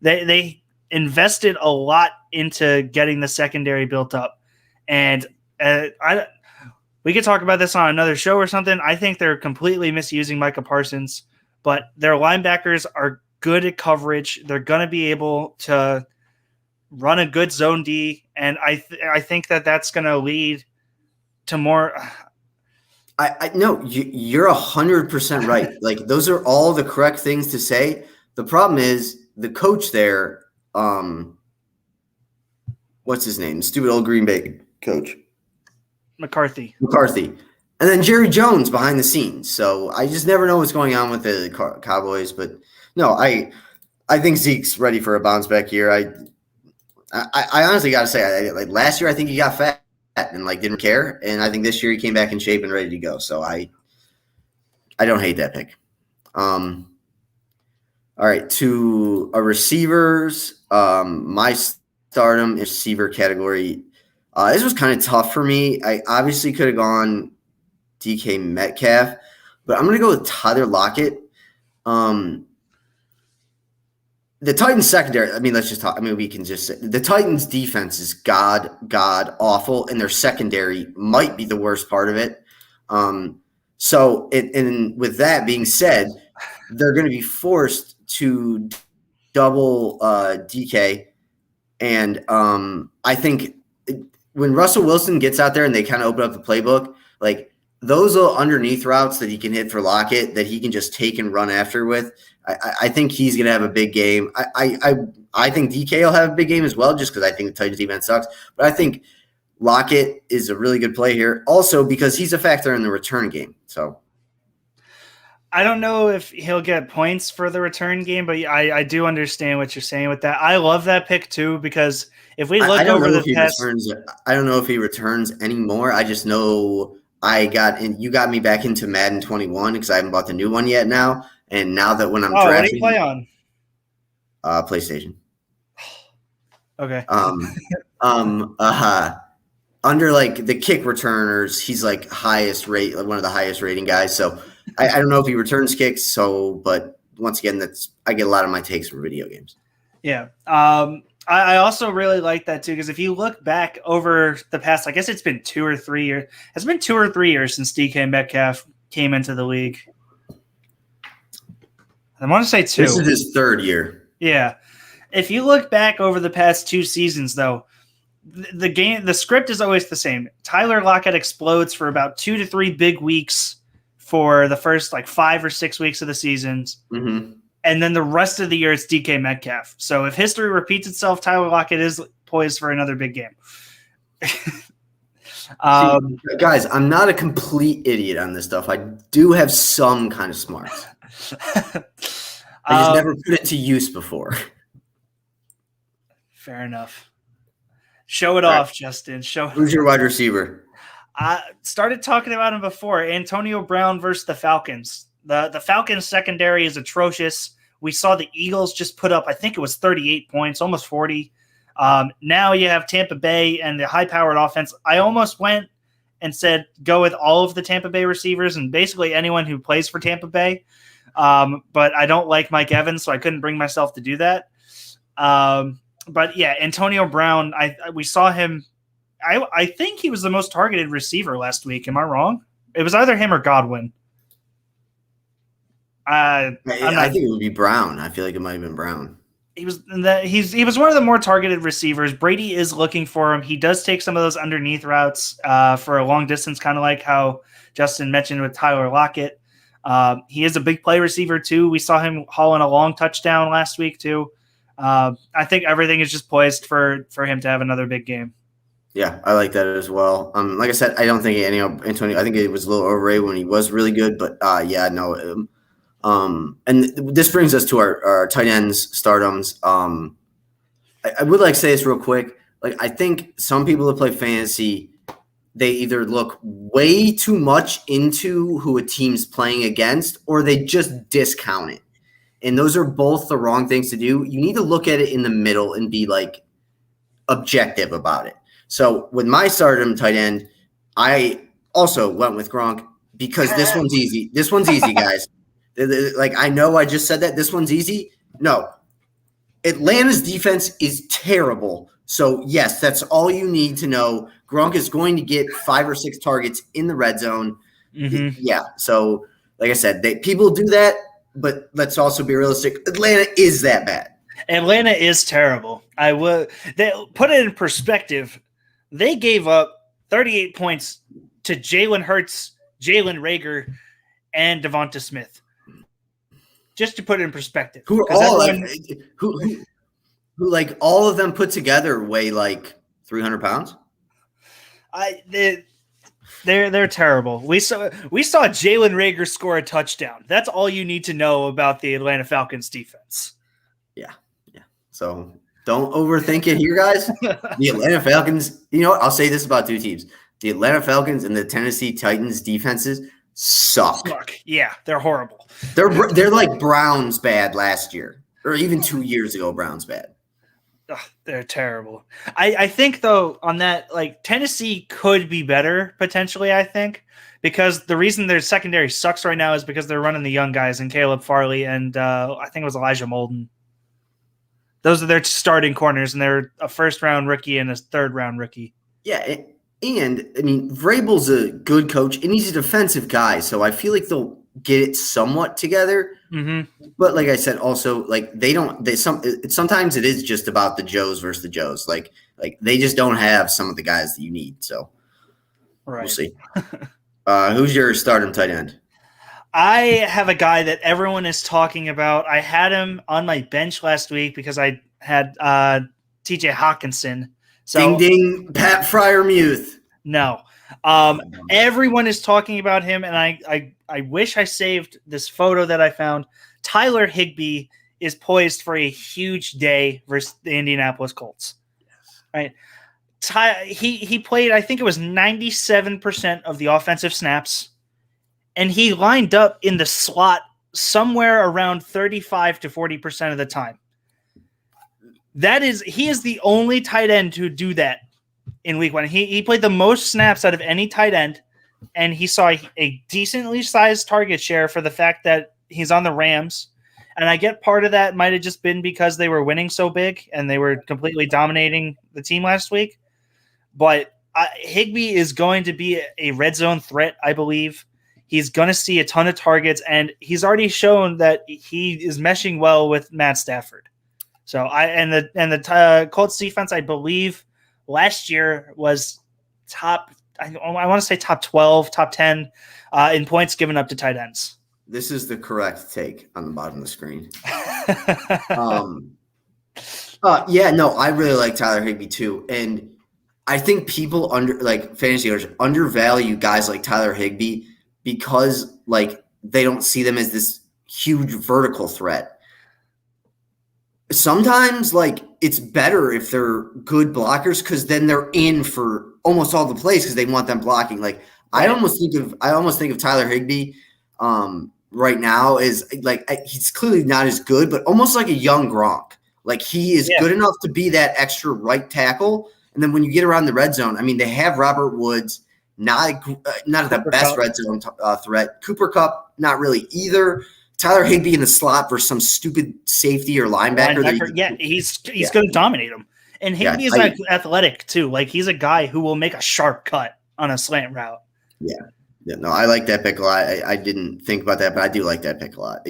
They invested a lot into getting the secondary built up, and we could talk about this on another show or something. I think they're completely misusing Micah Parsons, but their linebackers are good at coverage. They're going to be able to run a good zone D, and I think that that's going to lead to more. No, you're 100% right. Like, those are all the correct things to say. The problem is the coach there. What's his name? Stupid old Green Bay coach. McCarthy. And then Jerry Jones behind the scenes. So I just never know what's going on with the Cowboys. But no, I think Zeke's ready for a bounce back year. I honestly got to say, like last year, I think he got fat and like didn't care. And I think this year he came back in shape and ready to go. So I don't hate that pick. All right, to a receivers, my stardom receiver category. This was kind of tough for me. I obviously could have gone DK Metcalf, but I'm going to go with Tyler Lockett. the Titans secondary, I mean, let's just talk. I mean, we can just say the Titans defense is god awful, and their secondary might be the worst part of it. So and with that being said, they're going to be forced to double DK. And I think when Russell Wilson gets out there and they kind of open up the playbook, like those little underneath routes that he can hit for Lockett that he can just take and run after with, I think he's going to have a big game. I think DK will have a big game as well, just because I think the Titans defense sucks. But I think Lockett is a really good play here, also because he's a factor in the return game. So I don't know if he'll get points for the return game, but I do understand what you're saying with that. I love that pick too, because if we look over the past, I don't know if he returns anymore. I just know you got me back into Madden 21 because I haven't bought the new one yet now. And now that when I'm drafting, what do you play on? PlayStation. Okay. Under like the kick returners, he's like highest rate, like one of the highest rating guys. So I don't know if he returns kicks. But once again, I get a lot of my takes from video games. Yeah. I also really like that too, because if you look back over the past, I guess it's been 2 or 3 years. It's been 2 or 3 years since DK Metcalf came into the league. I want to say 2. This is his 3rd year. Yeah. If you look back over the past 2 seasons, though, the script is always the same. Tyler Lockett explodes for about 2 to 3 big weeks for the first like 5 or 6 weeks of the seasons. Mm-hmm. And then the rest of the year, it's DK Metcalf. So if history repeats itself, Tyler Lockett is poised for another big game. Guys, I'm not a complete idiot on this stuff. I do have some kind of smarts. I just never put it to use before. Fair enough. Show it off, Justin. Who's your wide receiver? I started talking about him before. Antonio Brown versus the Falcons. The Falcons secondary is atrocious. We saw the Eagles just put up, I think it was 38 points, almost 40. Now you have Tampa Bay and the high-powered offense. I almost went and said go with all of the Tampa Bay receivers and basically anyone who plays for Tampa Bay. But I don't like Mike Evans, so I couldn't bring myself to do that. But yeah, Antonio Brown, we saw him. I think he was the most targeted receiver last week. Am I wrong? It was either him or Godwin. I think it would be Brown. I feel like it might have been Brown. He was one of the more targeted receivers. Brady is looking for him. He does take some of those underneath routes for a long distance, kind of like how Justin mentioned with Tyler Lockett. He is a big play receiver too. We saw him hauling a long touchdown last week too. I think everything is just poised for him to have another big game. Yeah, I like that as well. Like I said, I don't think Antonio. I think it was a little overrated when he was really good, but yeah, no. And this brings us to our tight ends stardoms. I would like to say this real quick. Like, I think some people that play fantasy, they either look way too much into who a team's playing against, or they just discount it. And those are both the wrong things to do. You need to look at it in the middle and be like objective about it. So with my stardom tight end, I also went with Gronk because this one's easy. This one's easy, guys. Like, I know I just said that this one's easy. No, Atlanta's defense is terrible. So yes, that's all you need to know. Gronk is going to get 5 or 6 targets in the red zone. Mm-hmm. Yeah. So like I said, people do that, but let's also be realistic. Atlanta is that bad. Atlanta is terrible. They put it in perspective. They gave up 38 points to Jalen Hurts, Jalen Reagor, and Devonta Smith. Just to put it in perspective. Who are all who like all of them put together weigh like 300 pounds? They're terrible. We saw Jalen Reagor score a touchdown. That's all you need to know about the Atlanta Falcons defense. Yeah. So don't overthink it here, guys. The Atlanta Falcons, you know what? I'll say this about 2 teams. The Atlanta Falcons and the Tennessee Titans defenses suck. Yeah, they're horrible. They're like Browns bad last year, or even 2 years ago, Browns bad. Ugh, they're terrible. I think, though, on that, like, Tennessee could be better, potentially, I think, because the reason their secondary sucks right now is because they're running the young guys and Caleb Farley and I think it was Elijah Molden. Those are their starting corners, and they're a first-round rookie and a third-round rookie. Yeah, and I mean, Vrabel's a good coach, and he's a defensive guy, so I feel like they'll get it somewhat together. Mm-hmm. But like I said, also like sometimes it is just about the Joes versus the Joes. Like they just don't have some of the guys that you need. So We'll see. Who's your stardom tight end? I have a guy that everyone is talking about. I had him on my bench last week because I had TJ Hawkinson. So, ding, ding, Pat Freiermuth. No. Everyone is talking about him, and I wish I saved this photo that I found. Tyler Higbee is poised for a huge day versus the Indianapolis Colts. Right? He played, I think it was 97% of the offensive snaps, and he lined up in the slot somewhere around 35 to 40% of the time. He is the only tight end to do that in week one. He played the most snaps out of any tight end, and he saw a decently sized target share for the fact that he's on the Rams. And I get part of that might have just been because they were winning so big and they were completely dominating the team last week. But Higbee is going to be a red zone threat, I believe. He's going to see a ton of targets, and he's already shown that he is meshing well with Matt Stafford. So the Colts defense, I believe, last year was top. I want to say top 12, top 10 in points given up to tight ends. This is the correct take on the bottom of the screen. I really like Tyler Higbee too, and I think people fantasy owners undervalue guys like Tyler Higbee because they don't see them as this huge vertical threat. Sometimes it's better if they're good blockers because then they're in for almost all the plays because they want them blocking. Right. I almost think of Tyler Higbee right now is he's clearly not as good, but almost like a young Gronk. He is good enough to be that extra right tackle. And then when you get around the red zone, I mean, they have Robert Woods, not the best red zone threat. Cooper Kupp, not really either. Tyler Higbee in the slot for some stupid safety or linebacker. He's going to dominate him. And Higbee is athletic too. He's a guy who will make a sharp cut on a slant route. Yeah. No, I like that pick a lot. I didn't think about that, but I do like that pick a lot.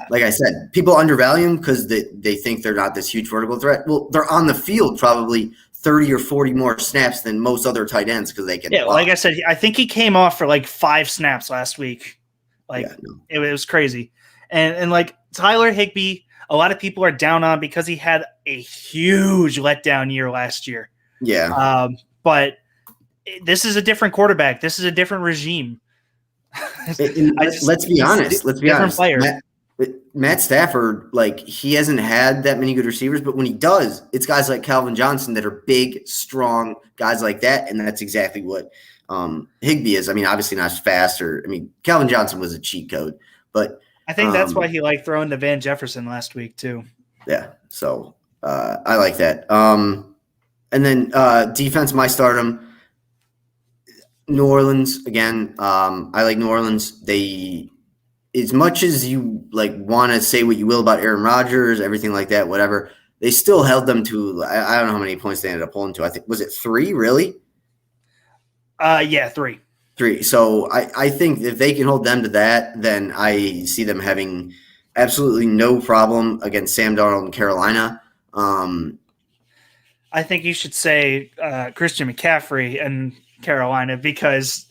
Like I said, people undervalue him because they think they're not this huge vertical threat. Well, they're on the field probably 30 or 40 more snaps than most other tight ends because they can. Yeah, like I said, I think he came off for 5 snaps last week. It was crazy. And Tyler Higbee, a lot of people are down on because he had a huge letdown year last year. Yeah. But this is a different quarterback. This is a different regime. Let's be honest. Player. Matt Stafford, he hasn't had that many good receivers, but when he does, it's guys like Calvin Johnson that are big, strong guys like that, and that's exactly what Higbee is. I mean, obviously not as fast, Calvin Johnson was a cheat code, but I think that's why he liked throwing to Van Jefferson last week too. Yeah, so I like that. And then defense, my stardom. New Orleans again. I like New Orleans. They, as much as you want to say what you will about Aaron Rodgers, everything like that, whatever, they still held them to. I don't know how many points they ended up holding to. I think was it 3 really? 3. 3. So I think if they can hold them to that, then I see them having absolutely no problem against Sam Darnold in Carolina. I think you should say Christian McCaffrey and Carolina because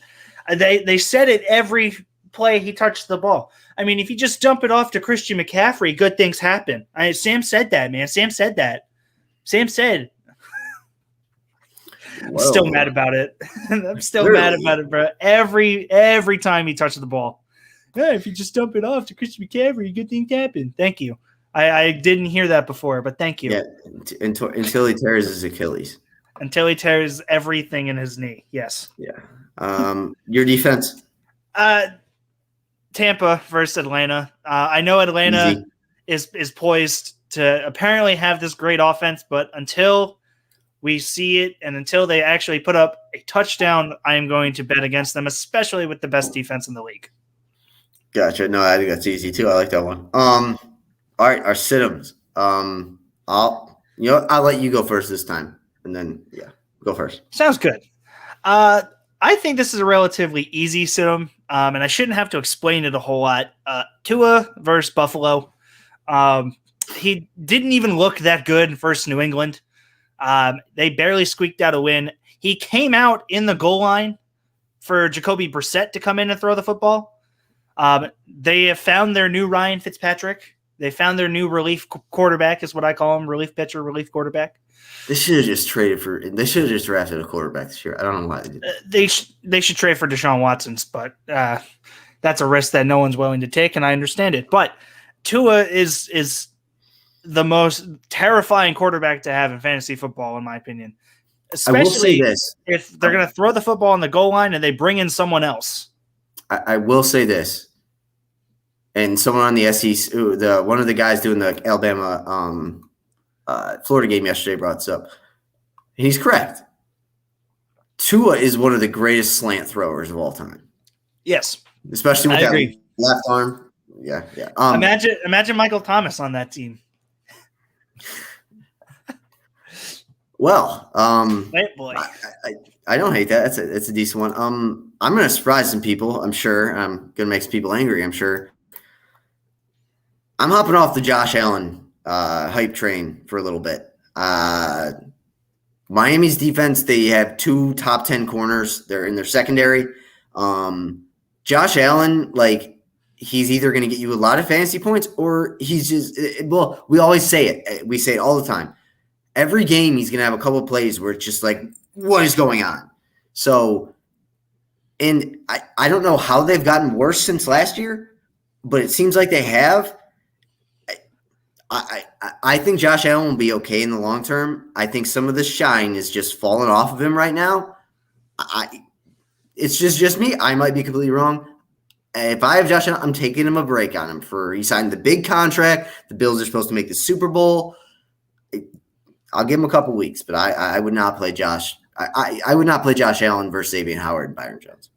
they said it every play he touched the ball. I mean, if you just dump it off to Christian McCaffrey, good things happen. Sam said that, man. Sam said that. Sam said. I'm still mad about it. I'm still mad about it, bro. Every time he touched the ball. Yeah, if you just dump it off to Christian McCaffrey, good things happen. Thank you. I didn't hear that before, but thank you. Yeah, until he tears his Achilles. Until he tears everything in his knee. Yes. Yeah. Your defense? Tampa versus Atlanta. I know Atlanta is poised to apparently have this great offense, but until we see it and until they actually put up a touchdown, I am going to bet against them, especially with the best defense in the league. Gotcha. No, I think that's easy too. I like that one. All right, our sit-ems. I'll let you go first this time, and then go first. Sounds good. I think this is a relatively easy sim, and I shouldn't have to explain it a whole lot. Tua versus Buffalo. He didn't even look that good versus New England. They barely squeaked out a win. He came out in the goal line for Jacoby Brissett to come in and throw the football. They have found their new Ryan Fitzpatrick. They found their new relief quarterback, is what I call him, relief pitcher, relief quarterback. They should have just They should have just drafted a quarterback this year. I don't know why they did. They should trade for Deshaun Watson, but that's a risk that no one's willing to take, and I understand it. But Tua is the most terrifying quarterback to have in fantasy football, in my opinion. Especially I will say this: if they're going to throw the football on the goal line and they bring in someone else. I will say this, and someone on the SEC, one of the guys doing the Alabama Florida game yesterday brought this up. He's correct. Tua is one of the greatest slant throwers of all time. Yes, especially with that left arm. Yeah. Imagine Michael Thomas on that team. Well, boy. I don't hate that. It's a decent one. I'm going to surprise some people. I'm sure. I'm going to make some people angry. I'm sure. I'm hopping off the Josh Allen hype train for a little bit. Miami's defense, they have 2 top 10 corners. They're in their secondary. Josh Allen, he's either going to get you a lot of fantasy points or he's just we always say it. We say it all the time. Every game he's going to have a couple of plays where it's just like, what is going on? So, and I don't know how they've gotten worse since last year, but it seems like they have. I think Josh Allen will be okay in the long term. I think some of the shine is just falling off of him right now. It's just me. I might be completely wrong. If I have Josh Allen, I'm taking him a break on him he signed the big contract. The Bills are supposed to make the Super Bowl. I'll give him a couple weeks, but I would not play Josh. I would not play Josh Allen versus Xavier Howard and Byron Jones.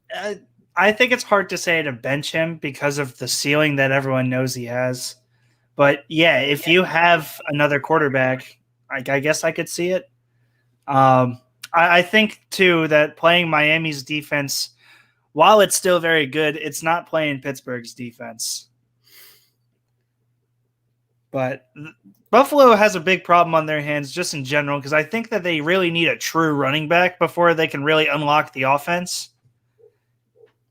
I think it's hard to say to bench him because of the ceiling that everyone knows he has. But yeah, if you have another quarterback, I guess I could see it. I think too that playing Miami's defense, while it's still very good, it's not playing Pittsburgh's defense. But Buffalo has a big problem on their hands just in general because I think that they really need a true running back before they can really unlock the offense.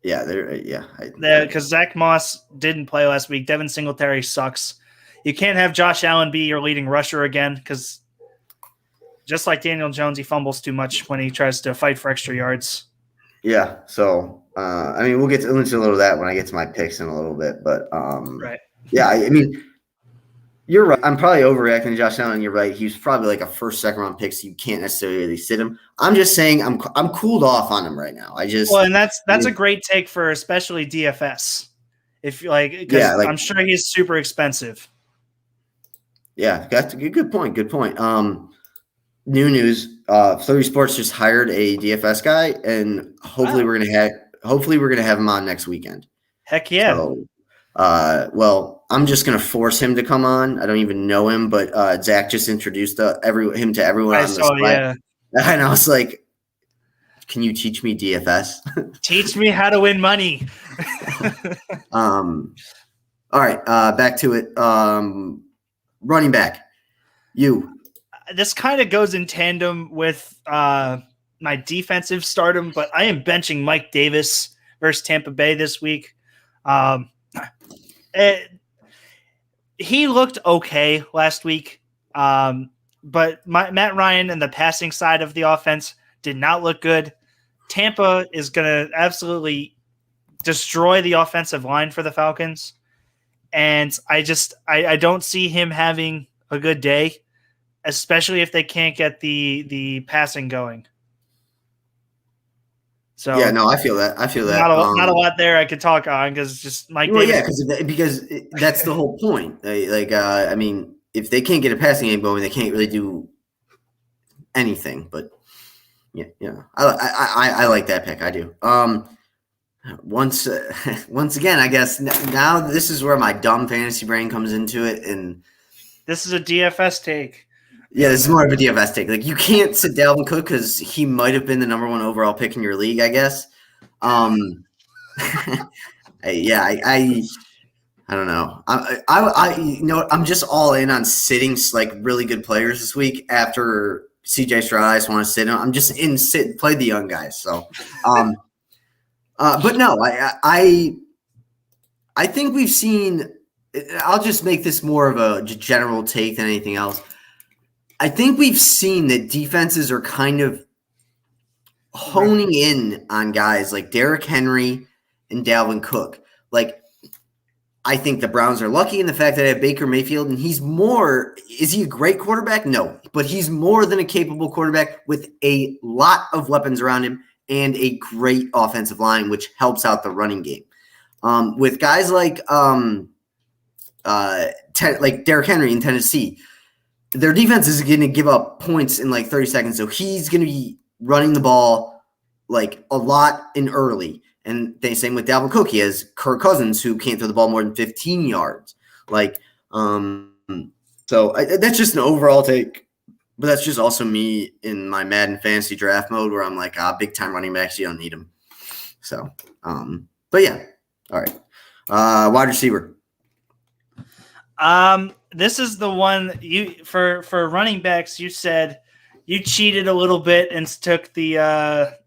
Yeah, because Zach Moss didn't play last week. Devin Singletary sucks. You can't have Josh Allen be your leading rusher again because just like Daniel Jones, he fumbles too much when he tries to fight for extra yards. Yeah, so we'll get into a little of that when I get to my picks in a little bit, but right. Yeah, you're right. I'm probably overreacting to Josh Allen. You're right. He's probably like a first, second round pick, so you can't necessarily really sit him. I'm just saying I'm cooled off on him right now. And that's a great take for especially DFS. If I'm sure he's super expensive. Yeah, that's a good point. Good point. New news: Flurry Sports just hired a DFS guy, and hopefully we're gonna have him on next weekend. Heck yeah! So, I'm just gonna force him to come on. I don't even know him, but Zach just introduced him to everyone. Yeah. And I was like, "Can you teach me DFS? Teach me how to win money." All right, back to it. Running back, this kind of goes in tandem with my defensive stardom, but I am benching Mike Davis versus Tampa Bay this week. He looked okay last week, but Matt Ryan and the passing side of the offense did not look good. Tampa is going to absolutely destroy the offensive line for the Falcons. And I don't see him having a good day, especially if they can't get the passing going. So yeah, no, I feel that. Not a lot there I could talk on because just Mike Davis. Yeah, because that's the whole point. If they can't get a passing game going, they can't really do anything. But yeah, I like that pick. I do. Once again, I guess now this is where my dumb fantasy brain comes into it, and this is a DFS take. Yeah, this is more of a DFS take. Like, you can't sit Dalvin Cook because he might have been the number 1 overall pick in your league, I guess. Yeah, I don't know. You know what? I'm just all in on sitting like really good players this week after CJ Stroud. I just want to sit. I'm just in play the young guys. So, but no, I think we've seen. I'll just make this more of a general take than anything else. I think we've seen that defenses are kind of honing in on guys like Derrick Henry and Dalvin Cook. Like, I think the Browns are lucky in the fact that they have Baker Mayfield, and is he a great quarterback? No, but he's more than a capable quarterback with a lot of weapons around him and a great offensive line, which helps out the running game. With guys like Derrick Henry in Tennessee, their defense is going to give up points in like 30 seconds. So he's going to be running the ball like a lot in early. And same with Dalvin Cook. He has Kirk Cousins, who can't throw the ball more than 15 yards. Like, so that's just an overall take. But that's just also me in my Madden fantasy draft mode where I'm like, big time running backs, you don't need them. So, but yeah. All right. Wide receiver. This is the one for running backs. You said you cheated a little bit and took the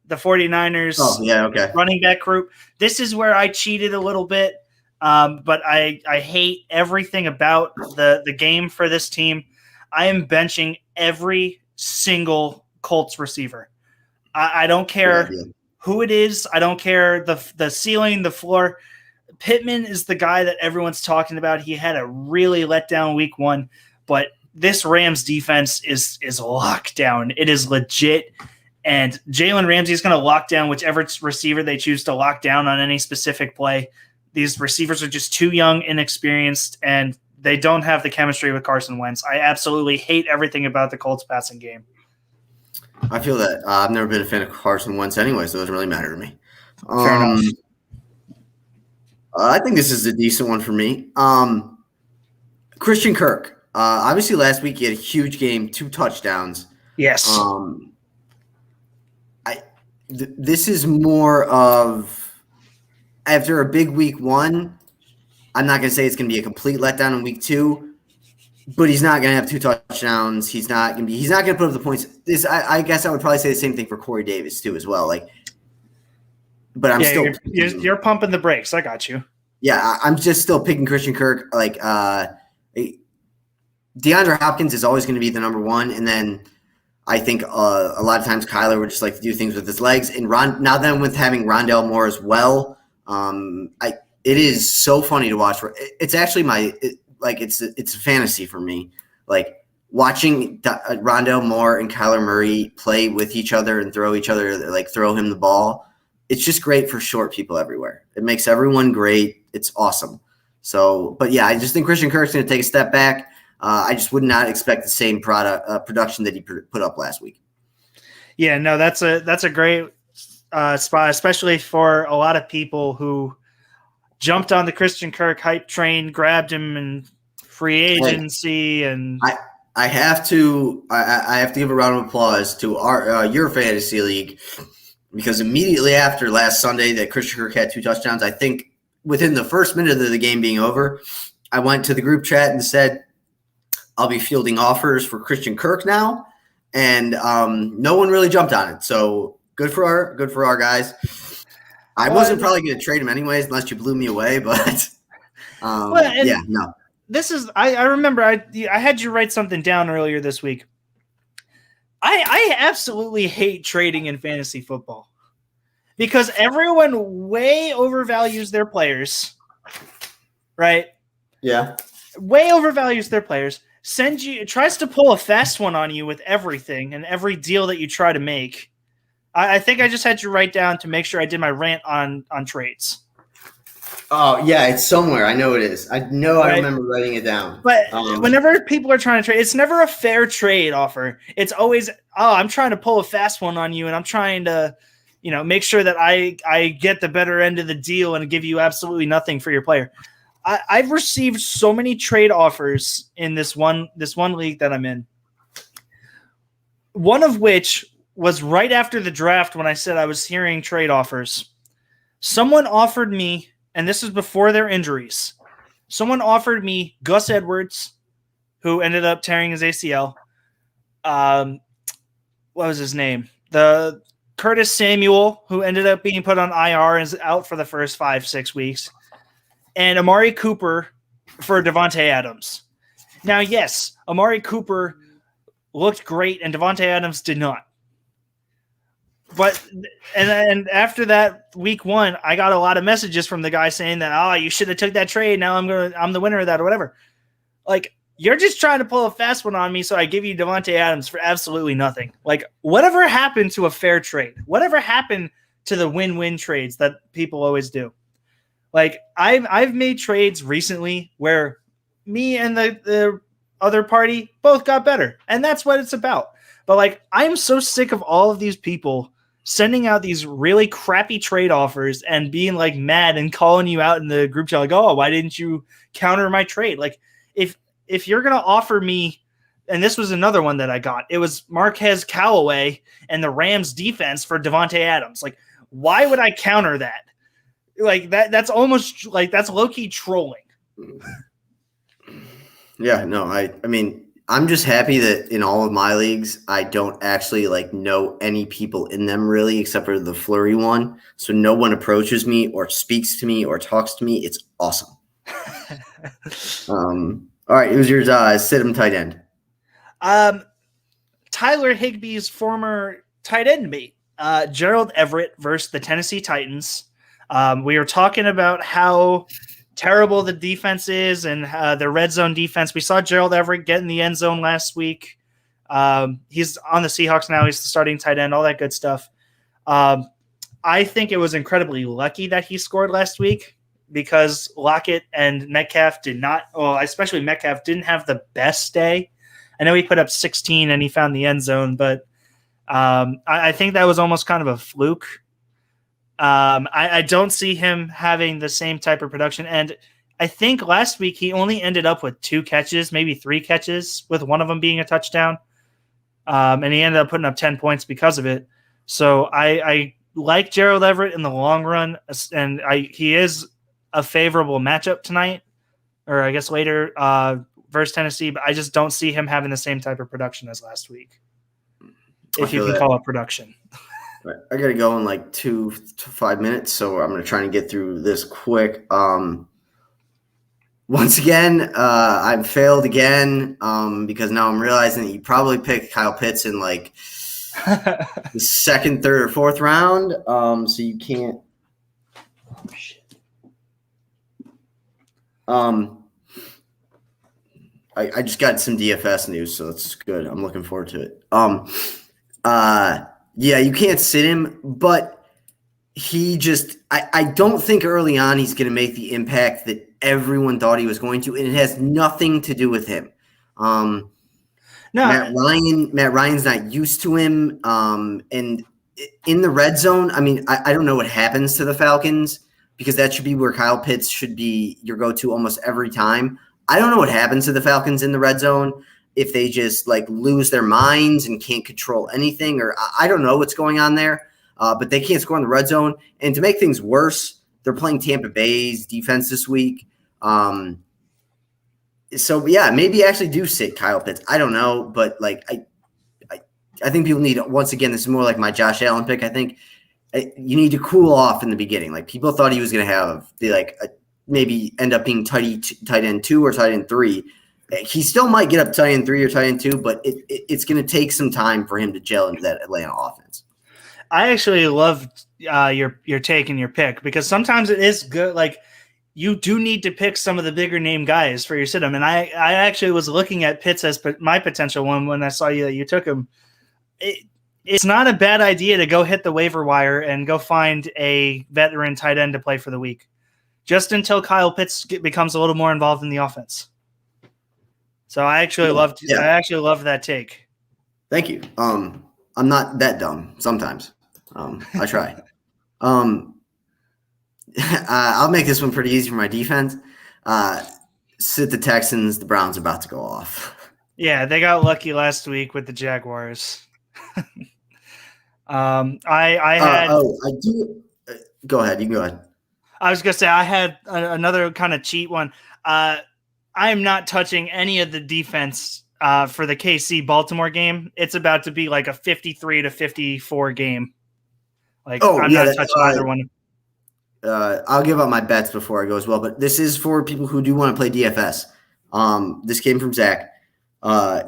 49ers running back group. This is where I cheated a little bit, but I hate everything about the game for this team. I am benching every single Colts receiver. I don't care who it is. I don't care the ceiling, the floor. Pittman is the guy that everyone's talking about. He had a really letdown week 1, but this Rams defense is locked down. It is legit. And Jalen Ramsey is going to lock down whichever receiver they choose to lock down on any specific play. These receivers are just too young, inexperienced, and they don't have the chemistry with Carson Wentz. I absolutely hate everything about the Colts passing game. I feel that. I've never been a fan of Carson Wentz anyway, so it doesn't really matter to me. Fair enough. I think this is a decent one for me. Christian Kirk. Obviously, last week he had a huge game, 2 touchdowns. Yes. This is more of after a big week 1. I'm not going to say it's going to be a complete letdown in week 2, but he's not going to have 2 touchdowns. He's not going to put up the points. I guess I would probably say the same thing for Corey Davis too, as well. Like, but I'm still you're pumping the brakes. I got you. Yeah, I'm just still picking Christian Kirk. Like, DeAndre Hopkins is always going to be the number 1, and then I think a lot of times Kyler would just like to do things with his legs. And now then with having Rondale Moore as well, it is so funny to watch. It's actually it's a fantasy for me. Like, watching Rondale Moore and Kyler Murray play with each other and throw him the ball. It's just great for short people everywhere. It makes everyone great. It's awesome. So, but yeah, I just think Christian Kirk's going to take a step back. I just would not expect the same production that he put up last week. Yeah, no, that's a great spot, especially for a lot of people who jumped on the Christian Kirk hype train, grabbed him in free agency, and I have to give a round of applause to your fantasy league, because immediately after last Sunday that Christian Kirk had 2 touchdowns, I think within the first minute of the game being over, I went to the group chat and said, I'll be fielding offers for Christian Kirk now. And no one really jumped on it. So good for our guys. I wasn't probably going to trade him anyways, unless you blew me away, but no. This is, I remember I had you write something down earlier this week. I absolutely hate trading in fantasy football because everyone way overvalues their players, right? Yeah. Way overvalues their players. Tries to pull a fast one on you with everything and every deal that you try to make. I think I just had you write down to make sure I did my rant on trades. Oh, yeah, it's somewhere. I know it is. I know right? I remember writing it down. But whenever people are trying to trade, it's never a fair trade offer. It's always, I'm trying to pull a fast one on you, and I'm trying to, make sure that I get the better end of the deal and give you absolutely nothing for your player. I've received so many trade offers in this one league that I'm in. One of which was right after the draft when I said I was hearing trade offers. Someone offered me, and this is before their injuries, someone offered me Gus Edwards, who ended up tearing his ACL. What was his name? The Curtis Samuel, who ended up being put on IR and is out for the first 5-6 weeks. And Amari Cooper for Devontae Adams. Now, yes, Amari Cooper looked great and Devontae Adams did not. But and after that week 1, I got a lot of messages from the guy saying that, you should have took that trade. Now I'm the winner of that or whatever. Like, you're just trying to pull a fast one on me, so I give you Devontae Adams for absolutely nothing. Like, whatever happened to a fair trade? Whatever happened to the win-win trades that people always do? Like, I've made trades recently where me and the other party both got better, and that's what it's about. But, like, I'm so sick of all of these people sending out these really crappy trade offers and being, like, mad and calling you out in the group chat, like, oh, why didn't you counter my trade? Like, if you're going to offer me, and this was another one that I got, it was Marquez Callaway and the Rams defense for Devontae Adams. Like, why would I counter that? Like, that's almost like that's low-key trolling. Yeah, no, I mean, I'm just happy that in all of my leagues, I don't actually like know any people in them really, except for the Flurry one. So no one approaches me or speaks to me or talks to me. It's awesome. All right, who's your sit-em tight end? Tyler Higbee's former tight end mate, Gerald Everett versus the Tennessee Titans. We were talking about how terrible the defense is and the red zone defense. We saw Gerald Everett get in the end zone last week. He's on the Seahawks now. He's the starting tight end, all that good stuff. I think it was incredibly lucky that he scored last week because Lockett and Metcalf did not, especially Metcalf, didn't have the best day. I know he put up 16 and he found the end zone, but I think that was almost kind of a fluke. I don't see him having the same type of production. And I think last week he only ended up with 2 catches, maybe 3 catches, with one of them being a touchdown. And he ended up putting up 10 points because of it. So I like Gerald Everett in the long run. And he is a favorable matchup tonight, or I guess later, versus Tennessee. But I just don't see him having the same type of production as last week, if you can call it production. Right. I got to go in like 2 to 5 minutes, so I'm going to try and get through this quick. Once again, I've failed again because now I'm realizing that you probably picked Kyle Pitts in like the second, third, or fourth round, so you can't. Oh, shit. I just got some DFS news, so that's good. I'm looking forward to it. Yeah, you can't sit him, but he just I don't think early on he's going to make the impact that everyone thought he was going to, and it has nothing to do with him. No, Matt Ryan's not used to him, and in the red zone, I mean, I don't know what happens to the Falcons because that should be where Kyle Pitts should be your go-to almost every time. I don't know what happens to the Falcons in the red zone. If they just like lose their minds and can't control anything, or I don't know what's going on there, but they can't score in the red zone. And to make things worse, they're playing Tampa Bay's defense this week. So yeah, maybe actually do sit Kyle Pitts. I don't know, but like I think people need, once again, this is more like my Josh Allen pick. I think you need to cool off in the beginning. Like people thought he was going to have maybe end up being tight end 2 or tight end 3. He still might get up tight end 3 or tight end 2, but it's going to take some time for him to gel into that Atlanta offense. I actually loved your take and your pick because sometimes it is good. Like you do need to pick some of the bigger name guys for your sit-em. And I actually was looking at Pitts as my potential one when I saw that you took him. It's not a bad idea to go hit the waiver wire and go find a veteran tight end to play for the week, just until Kyle Pitts becomes a little more involved in the offense. So I actually loved that take. Thank you. I'm not that dumb sometimes. I try. I'll make this one pretty easy for my defense. Sit the Texans. The Browns are about to go off. Yeah, they got lucky last week with the Jaguars. I had. I do. Go ahead. You can go ahead. I was gonna say I had another kind of cheat one. I am not touching any of the defense for the KC Baltimore game. It's about to be like a 53-54 game. Like I'm not touching either one. I'll give out my bets before I go as well, but this is for people who do want to play DFS. This came from Zach.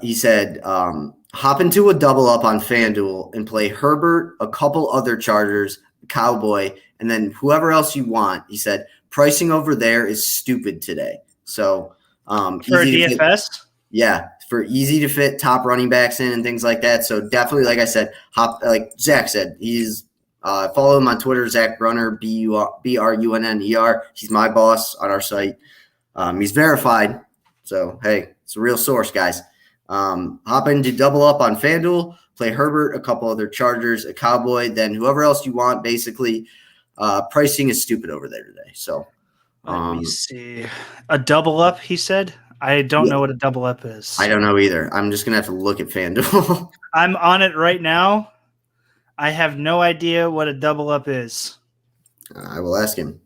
He said, hop into a double up on FanDuel and play Herbert, a couple other Chargers, Cowboy, and then whoever else you want. He said, pricing over there is stupid today. So for DFS? Yeah, for easy to fit top running backs in and things like that. So definitely, like I said, like Zach said, he's follow him on Twitter, Zach Brunner, Brunner. He's my boss on our site. He's verified. So, hey, it's a real source, guys. Hop into double up on FanDuel, play Herbert, a couple other Chargers, a Cowboy, then whoever else you want. Basically, pricing is stupid over there today. So, let me see. A double up, he said? I don't know what a double up is. I don't know either. I'm just going to have to look at FanDuel. I'm on it right now. I have no idea what a double up is. I will ask him.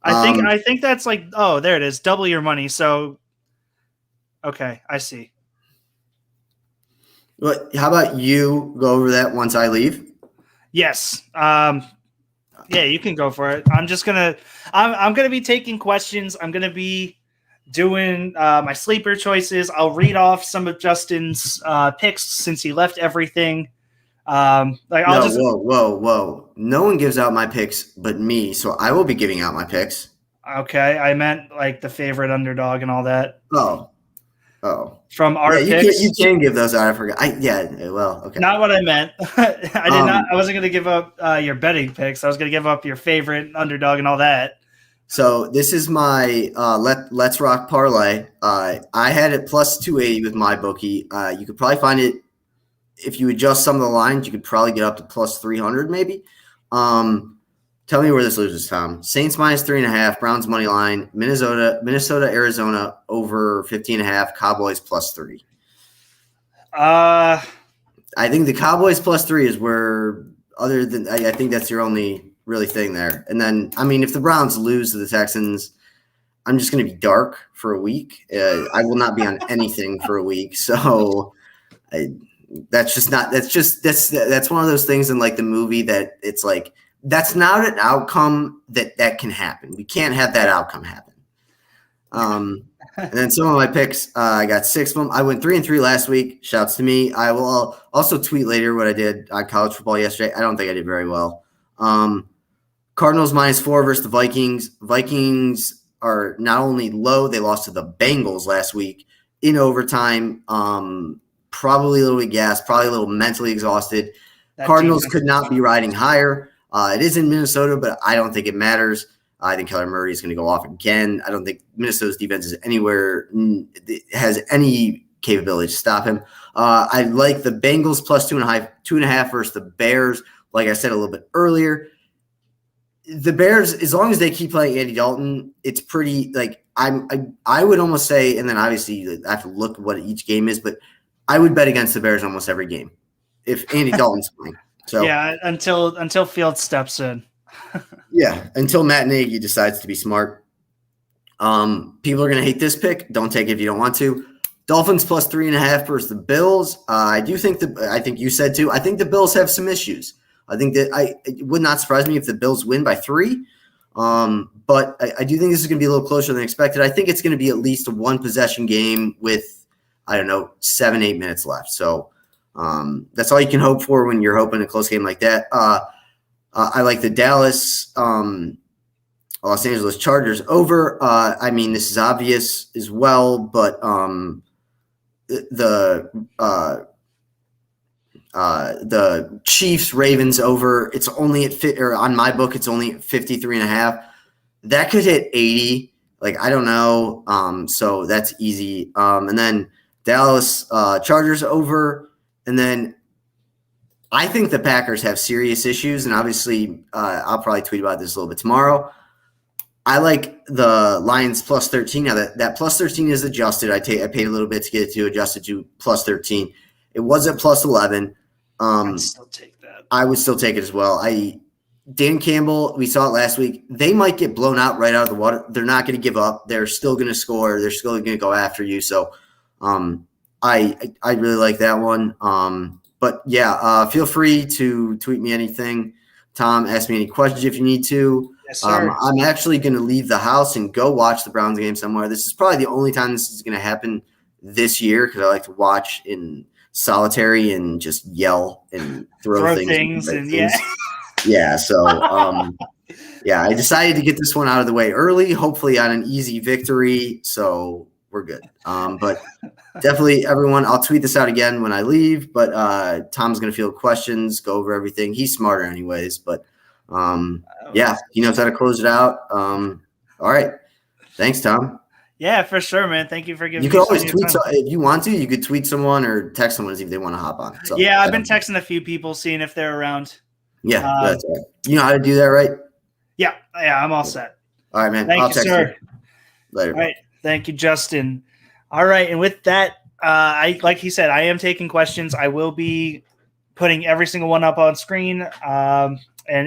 I think that's like, oh, there it is. Double your money. So, okay, I see. Well, how about you go over that once I leave? Yes. Yeah, you can go for it. I'm gonna be taking questions. I'm gonna be doing my sleeper choices. I'll read off some of Justin's picks since he left everything. Whoa. No one gives out my picks but me, so I will be giving out my picks. Okay, I meant like the favorite underdog and all that. Oh. From our picks. You can give those out. I forgot. Okay. Not what I meant. I did not. I wasn't going to give up your betting picks. I was going to give up your favorite underdog and all that. So this is my Let's Rock parlay. I had it plus 280 with my bookie. You could probably find it if you adjust some of the lines. You could probably get up to plus 300 maybe. Tell me where this loses, Tom. Saints minus 3.5, Browns money line, Minnesota, Arizona over 15.5, Cowboys plus 3. I think the Cowboys plus 3 is where, other than I think that's your only really thing there. And then, I mean, if the Browns lose to the Texans, I'm just going to be dark for a week. I will not be on anything for a week. So that's one of those things in like the movie that it's like, that's not an outcome that can happen. We can't have that outcome happen. And then some of my picks, I got 6 of them. I went 3-3 last week. Shouts to me. I will also tweet later what I did on college football yesterday. I don't think I did very well. Cardinals -4 versus the Vikings. Vikings are not only low, they lost to the Bengals last week in overtime. Probably a little bit gassed, probably a little mentally exhausted. Cardinals could not be riding higher. It is in Minnesota, but I don't think it matters. I think Kyler Murray is going to go off again. I don't think Minnesota's defense is has any capability to stop him. I like the Bengals plus 2.5 versus the Bears. Like I said a little bit earlier, the Bears, as long as they keep playing Andy Dalton, it's pretty like I would almost say, and then obviously I have to look what each game is, but I would bet against the Bears almost every game if Andy Dalton's playing. So yeah, until Fields steps in. Yeah, until Matt Nagy decides to be smart. People are going to hate this pick. Don't take it if you don't want to. Dolphins plus 3.5 versus the Bills. I think you said too. I think the Bills have some issues. I think that it would not surprise me if the Bills win by 3. But I do think this is going to be a little closer than expected. I think it's going to be at least a 1-possession game with 7-8 minutes left. So that's all you can hope for when you're hoping a close game like that. I like the Dallas, Los Angeles Chargers over. This is obvious as well, but the Chiefs Ravens over. It's only on my book. It's only at 53.5. That could hit 80. I don't know. So that's easy. And then Dallas Chargers over, and then I think the Packers have serious issues, and obviously I'll probably tweet about this a little bit tomorrow. I like the Lions plus 13. Now that plus 13 is adjusted. I paid a little bit to get it to adjusted to plus 13. It was at plus 11. I'd still take that. I would still take it as well. Dan Campbell, we saw it last week. They might get blown out right out of the water. They're not going to give up. They're still going to score. They're still going to go after you. So I really like that one. But yeah, feel free to tweet me anything. Tom, ask me any questions if you need to. Yes, sir. I'm actually going to leave the house and go watch the Browns game somewhere. This is probably the only time this is going to happen this year because I like to watch in solitary and just yell and throw things and things. Yeah. So, yeah, I decided to get this one out of the way early, hopefully on an easy victory. So we're good. But definitely everyone, I'll tweet this out again when I leave, but Tom's going to field questions, go over everything. He's smarter anyways, but yeah, he knows how to close it out. All right. Thanks, Tom. Yeah, for sure, man. Thank you for giving me. You could always tweet if you want to. You could tweet someone or text someone if they want to hop on. So, yeah, I've been texting a few people, seeing if they're around. Yeah, that's right. You know how to do that, right? Yeah, I'm all set. All right, man. Thank you, sir. Later. All right, thank you, Justin. All right, and with that, like he said, I am taking questions. I will be putting every single one up on screen. And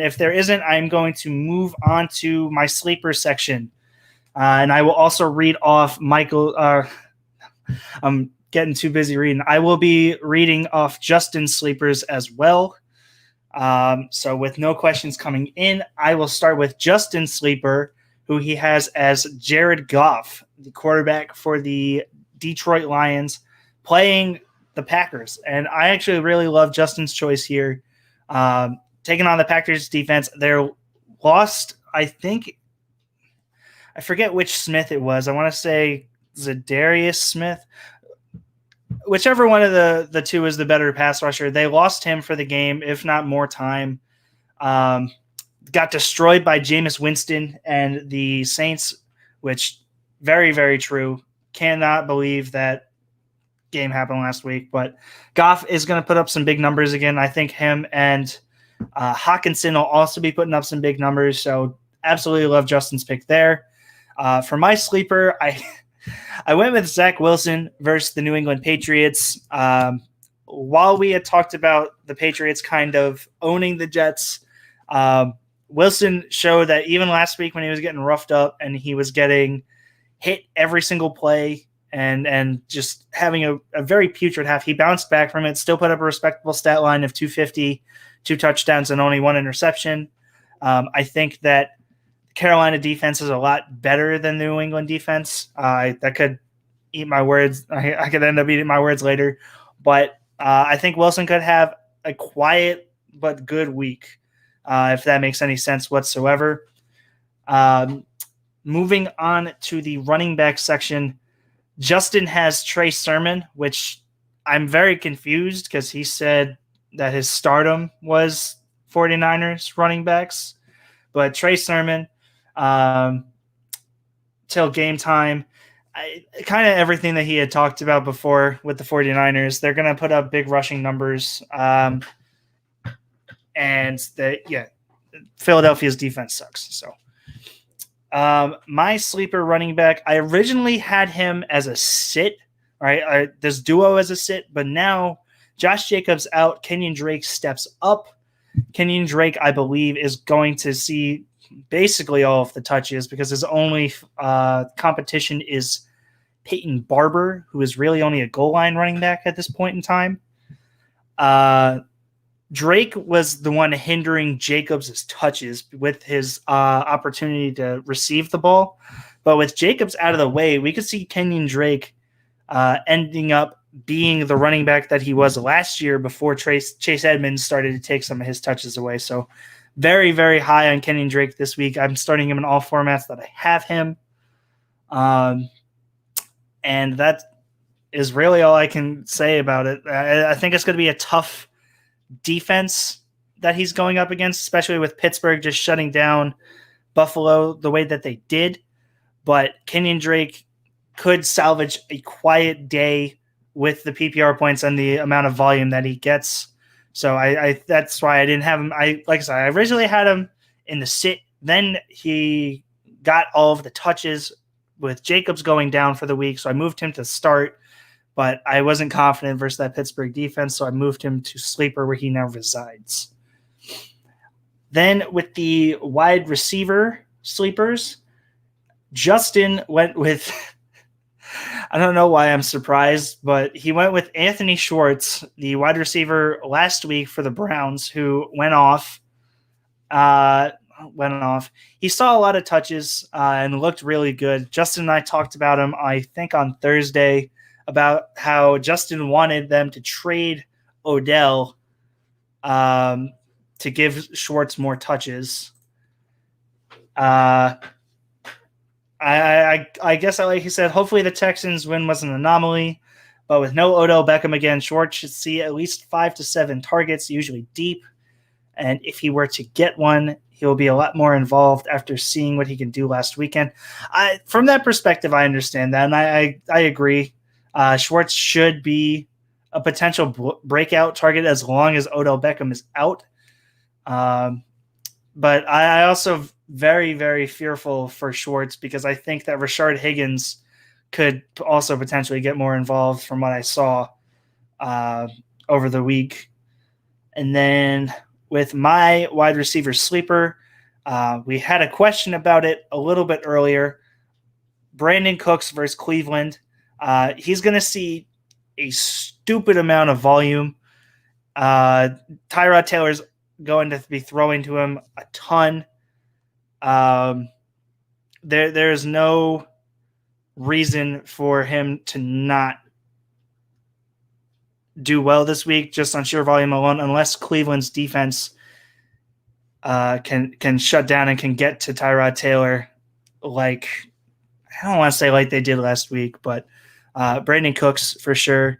if there isn't, I'm going to move on to my sleeper section. And I will also read off Michael. I'm getting too busy reading. I will be reading off Justin's sleepers as well. So with no questions coming in, I will start with Justin's sleeper, who he has as Jared Goff, the quarterback for the Detroit Lions, playing the Packers. And I actually really love Justin's choice here. Taking on the Packers defense, they're lost, I think. I forget which Smith it was. I want to say Zadarius Smith. Whichever one of the two is the better pass rusher. They lost him for the game, if not more time. Got destroyed by Jameis Winston and the Saints, which very, very true. Cannot believe that game happened last week. But Goff is going to put up some big numbers again. I think him and Hawkinson will also be putting up some big numbers. So absolutely love Justin's pick there. For my sleeper, I went with Zach Wilson versus the New England Patriots. While we had talked about the Patriots kind of owning the Jets, Wilson showed that even last week when he was getting roughed up and he was getting hit every single play and just having a very putrid half, he bounced back from it, still put up a respectable stat line of 250, 2 touchdowns, and only 1 interception. I think that Carolina defense is a lot better than the New England defense. That could eat my words. I could end up eating my words later. But I think Wilson could have a quiet but good week, if that makes any sense whatsoever. Moving on to the running back section, Justin has Trey Sermon, which I'm very confused because he said that his stardom was 49ers running backs. But Trey Sermon, till game time, kind of everything that he had talked about before with the 49ers. They're going to put up big rushing numbers. And Philadelphia's defense sucks. So my sleeper running back, I originally had him as a sit, right? This duo as a sit, but now Josh Jacobs out, Kenyon Drake steps up. Kenyon Drake, I believe, is going to see basically all of the touches because his only competition is Peyton Barber, who is really only a goal line running back at this point in time. Drake was the one hindering Jacobs' touches with his opportunity to receive the ball. But with Jacobs out of the way, we could see Kenyon Drake ending up being the running back that he was last year before Chase Edmonds started to take some of his touches away. So very, very high on Kenyon Drake this week. I'm starting him in all formats that I have him. And that is really all I can say about it. I think it's going to be a tough defense that he's going up against, especially with Pittsburgh just shutting down Buffalo the way that they did. But Kenyon Drake could salvage a quiet day with the PPR points and the amount of volume that he gets. So I that's why I didn't have him. Like I said, I originally had him in the sit. Then he got all of the touches with Jacobs going down for the week. So I moved him to start. but I wasn't confident versus that Pittsburgh defense, so I moved him to sleeper where he now resides. Then with the wide receiver sleepers, Justin went with I don't know why I'm surprised, but he went with Anthony Schwartz, the wide receiver last week for the Browns, who went off. He saw a lot of touches and looked really good. Justin and I talked about him, I think, on Thursday about how Justin wanted them to trade Odell to give Schwartz more touches. I guess, like he said, hopefully the Texans win was an anomaly, but with no Odell Beckham again, Schwartz should see at least 5 to 7 targets, usually deep. And if he were to get one, he'll be a lot more involved after seeing what he can do last weekend. From that perspective, I understand that, and I agree. Schwartz should be a potential breakout target as long as Odell Beckham is out. But I also very, very fearful for Schwartz because I think that Rashard Higgins could also potentially get more involved from what I saw over the week. And then with my wide receiver sleeper, we had a question about it a little bit earlier. Brandon Cooks versus Cleveland. He's going to see a stupid amount of volume. Tyrod Taylor's going to be throwing to him a ton. There's no reason for him to not do well this week just on sheer volume alone, unless Cleveland's defense can shut down and can get to Tyrod Taylor like, I don't want to say like they did last week, but Brandon Cooks for sure.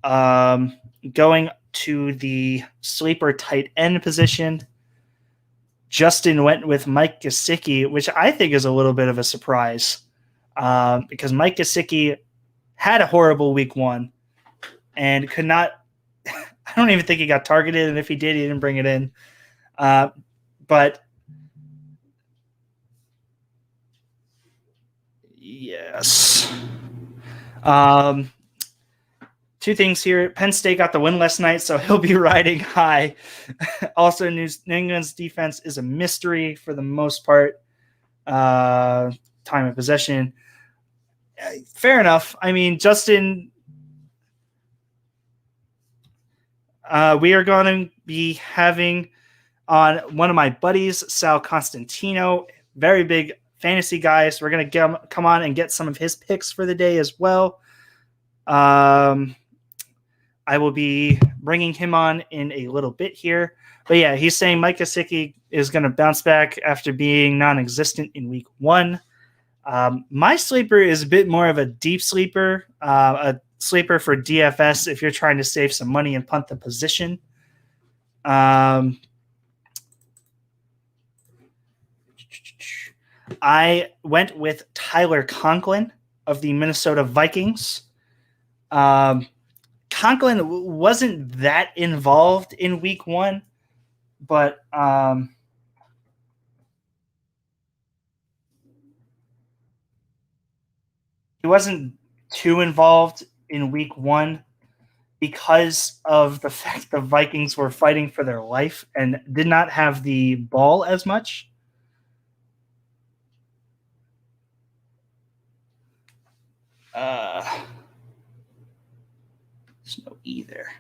Going to the sleeper tight end position, Justin went with Mike Gesicki, which I think is a little bit of a surprise because Mike Gesicki had a horrible week 1 and could not – I don't even think he got targeted, and if he did, he didn't bring it in. But yes. Two things here. Penn State got the win last night, so he'll be riding high. Also, New England's defense is a mystery for the most part. Time of possession. Fair enough. I mean, Justin, we are going to be having on one of my buddies, Sal Constantino, very big fantasy guy, so we're going to come on and get some of his picks for the day as well. I will be bringing him on in a little bit here. But yeah, he's saying Mike Gesicki is going to bounce back after being non-existent in week 1. My sleeper is a bit more of a deep sleeper, a sleeper for DFS if you're trying to save some money and punt the position. I went with Tyler Conklin of the Minnesota Vikings. Conklin wasn't that involved in week 1, but he wasn't too involved in week 1 because of the fact the Vikings were fighting for their life and did not have the ball as much. There's no E there.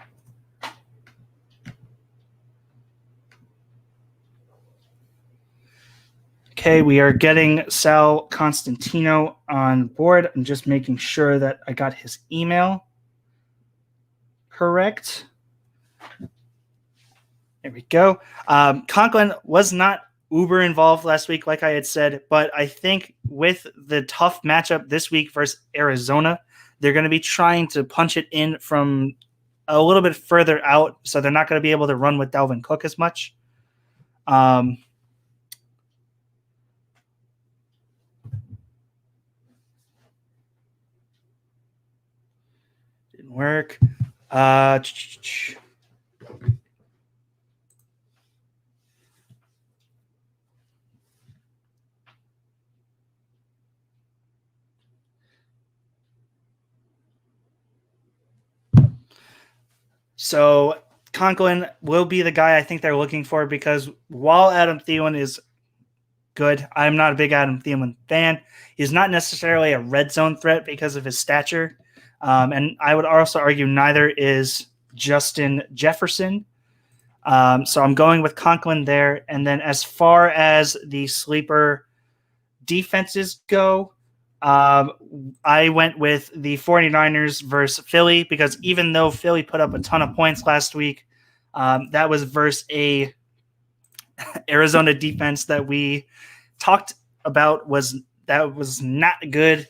Okay, we are getting Sal Constantino on board. I'm just making sure that I got his email correct. There we go. Conklin was not uber involved last week, like I had said, but I think with the tough matchup this week versus Arizona, they're going to be trying to punch it in from a little bit further out, so they're not going to be able to run with Dalvin Cook as much. Didn't work. So Conklin will be the guy I think they're looking for because while Adam Thielen is good, I'm not a big Adam Thielen fan. He's not necessarily a red zone threat because of his stature. And I would also argue neither is Justin Jefferson. So I'm going with Conklin there. And then as far as the sleeper defenses go, I went with the 49ers versus Philly because even though Philly put up a ton of points last week, that was versus a Arizona defense that we talked about was not good.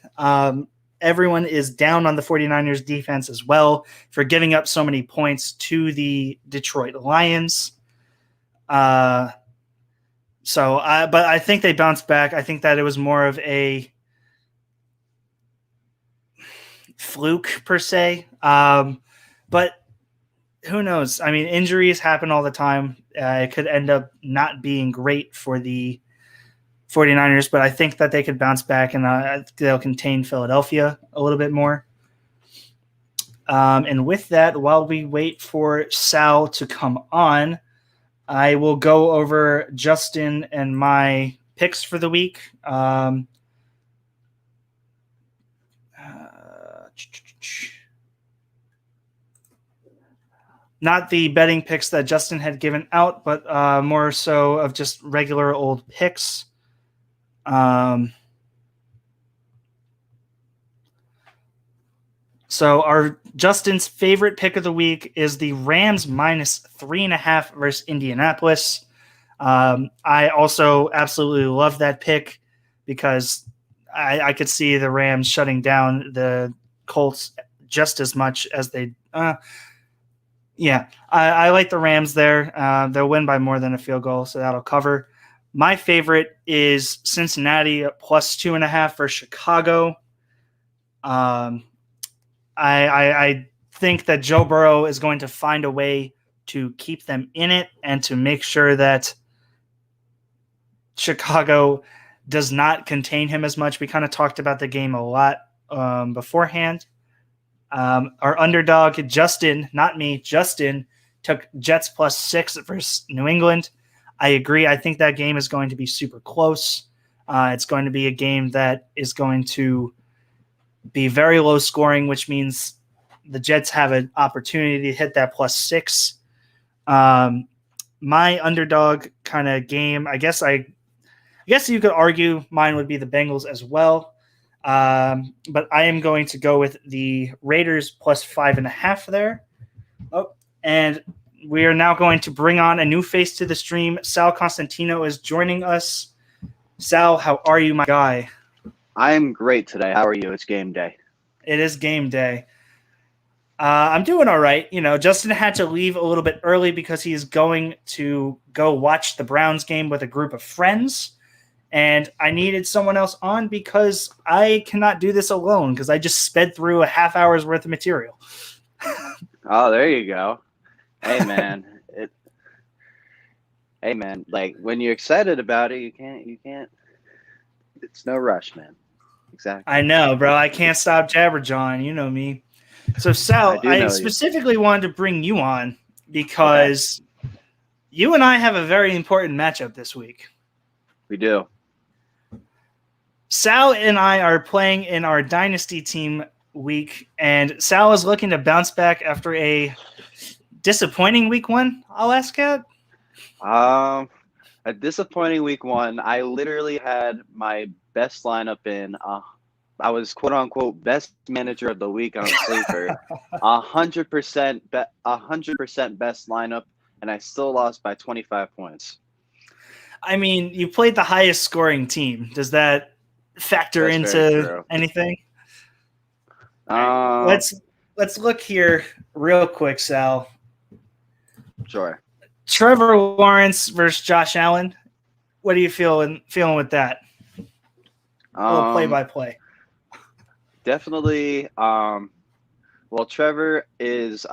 Everyone is down on the 49ers defense as well for giving up so many points to the Detroit Lions. But I think they bounced back. I think that it was more of a fluke per se. But who knows? I mean, injuries happen all the time. It could end up not being great for the 49ers, but I think that they could bounce back and they'll contain Philadelphia a little bit more. And with that, while we wait for Sal to come on, I will go over Justin and my picks for the week. Not the betting picks that Justin had given out, but more so of just regular old picks. So our Justin's favorite pick of the week is the Rams -3.5 versus Indianapolis. I also absolutely love that pick because I could see the Rams shutting down the Colts just as much as they. I like the Rams there. They'll win by more than a field goal, so that'll cover. My favorite is Cincinnati at +2.5 for Chicago. I think that Joe Burrow is going to find a way to keep them in it and to make sure that Chicago does not contain him as much. We kind of talked about the game a lot beforehand. Our underdog, Justin, not me, Justin, took Jets +6 versus New England. I agree. I think that game is going to be super close. It's going to be a game that is going to be very low scoring, which means the Jets have an opportunity to hit that +6. My underdog kind of game, I guess you could argue mine would be the Bengals as well. But I am going to go with the Raiders +5.5 there. Oh, and we are now going to bring on a new face to the stream. Sal Constantino is joining us. Sal, how are you, my guy? I'm great today. How are you? It's game day. It is game day. I'm doing all right. You know, Justin had to leave a little bit early because he is going to go watch the Browns game with a group of friends. And I needed someone else on because I cannot do this alone because I just sped through a half hour's worth of material. Oh, there you go. Hey, man. Hey, man. Like, when you're excited about it, you can't. It's no rush, man. Exactly. I know, bro. I can't stop jabberjawing. You know me. So, Sal, I specifically wanted to bring you on because you and I have a very important matchup this week. We do. Sal and I are playing in our Dynasty team week, and Sal is looking to bounce back after a disappointing week one, I'll ask it. A disappointing week one. I literally had my best lineup in. I was quote unquote best manager of the week on Sleeper. 100% best lineup, and I still lost by 25 points. I mean, you played the highest scoring team. Does that factor into anything? Let's look here real quick, Sal. Sure. Trevor Lawrence versus Josh Allen. What are you feeling with that? Play-by-play. Definitely. Well, Trevor is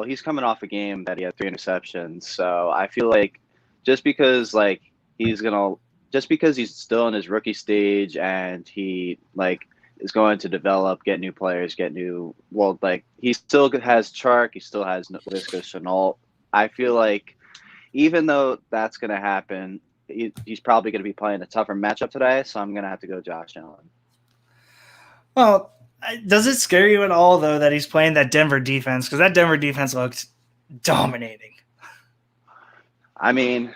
he's coming off a game that he had 3 interceptions. So I feel like just because he's still in his rookie stage and he is going to develop, get new players, he still has Chark, he still has Laviska Shenault. I feel like even though that's going to happen, he's probably going to be playing a tougher matchup today, so I'm going to have to go Josh Allen. Well, does it scare you at all, though, that he's playing that Denver defense? Because that Denver defense looked dominating. I mean,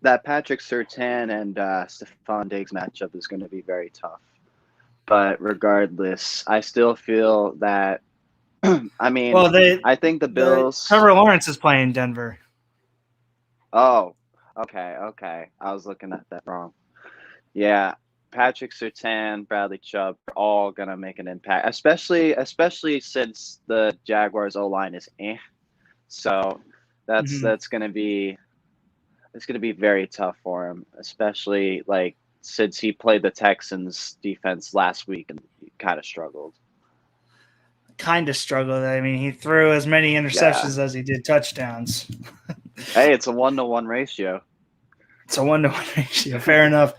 that Patrick Surtain and Stephon Diggs matchup is going to be very tough. But regardless, I still feel that I think the Bills. Trevor Lawrence is playing Denver. Oh, okay. I was looking at that wrong. Yeah, Patrick Surtain, Bradley Chubb are all gonna make an impact, especially since the Jaguars O-line is So that's gonna be very tough for him, especially since he played the Texans defense last week and he kind of struggled. I mean, he threw as many interceptions as he did touchdowns. Hey, it's a 1-to-1 ratio. It's a 1-to-1 ratio. Fair enough.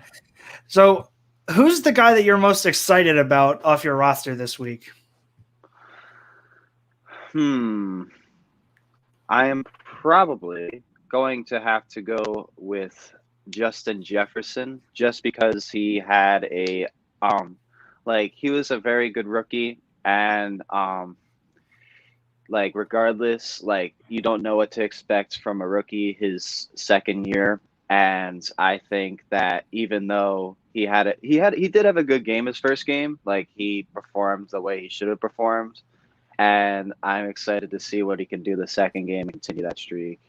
So, who's the guy that you're most excited about off your roster this week? I am probably going to have to go with Justin Jefferson, just because he had he was a very good rookie, and regardless, you don't know what to expect from a rookie his second year, and I think that even though he did have a good game his first game, he performed the way he should have performed, and I'm excited to see what he can do the second game and continue that streak.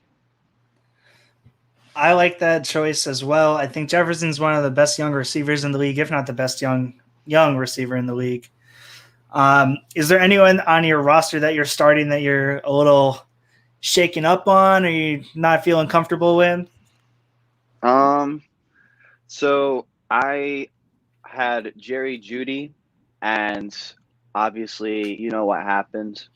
I like that choice as well. I think Jefferson's one of the best young receivers in the league, if not the best young receiver in the league. Is there anyone on your roster that you're starting that you're a little shaken up on, or you're not feeling comfortable with? So I had Jerry Jeudy, and obviously, you know what happened.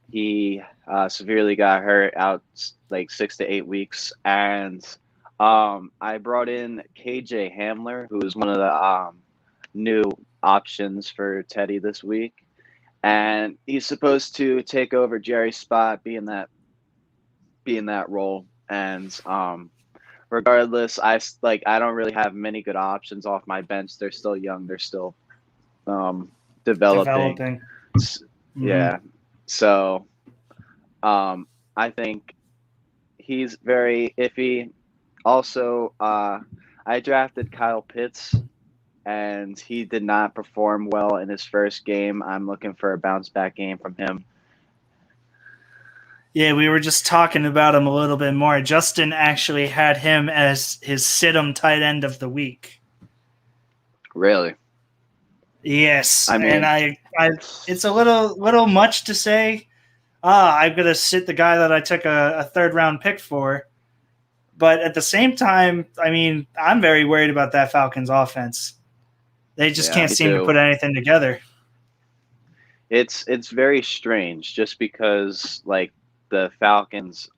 He severely got hurt, out 6 to 8 weeks, and I brought in KJ Hamler, who is one of the new options for Teddy this week, and he's supposed to take over Jerry's spot, be in that role. And regardless, I don't really have many good options off my bench. They're still young. They're still developing. Yeah. So I think he's very iffy. Also, I drafted Kyle Pitts, and he did not perform well in his first game. I'm looking for a bounce back game from him. Yeah, we were just talking about him a little bit more. Justin actually had him as his sit-em tight end of the week. Really? Yes. I mean, and I it's a little much to say. I'm gonna sit the guy that I took a third round pick for. But at the same time, I mean, I'm very worried about that Falcons offense. They just can't seem to put anything together. It's very strange, just because the Falcons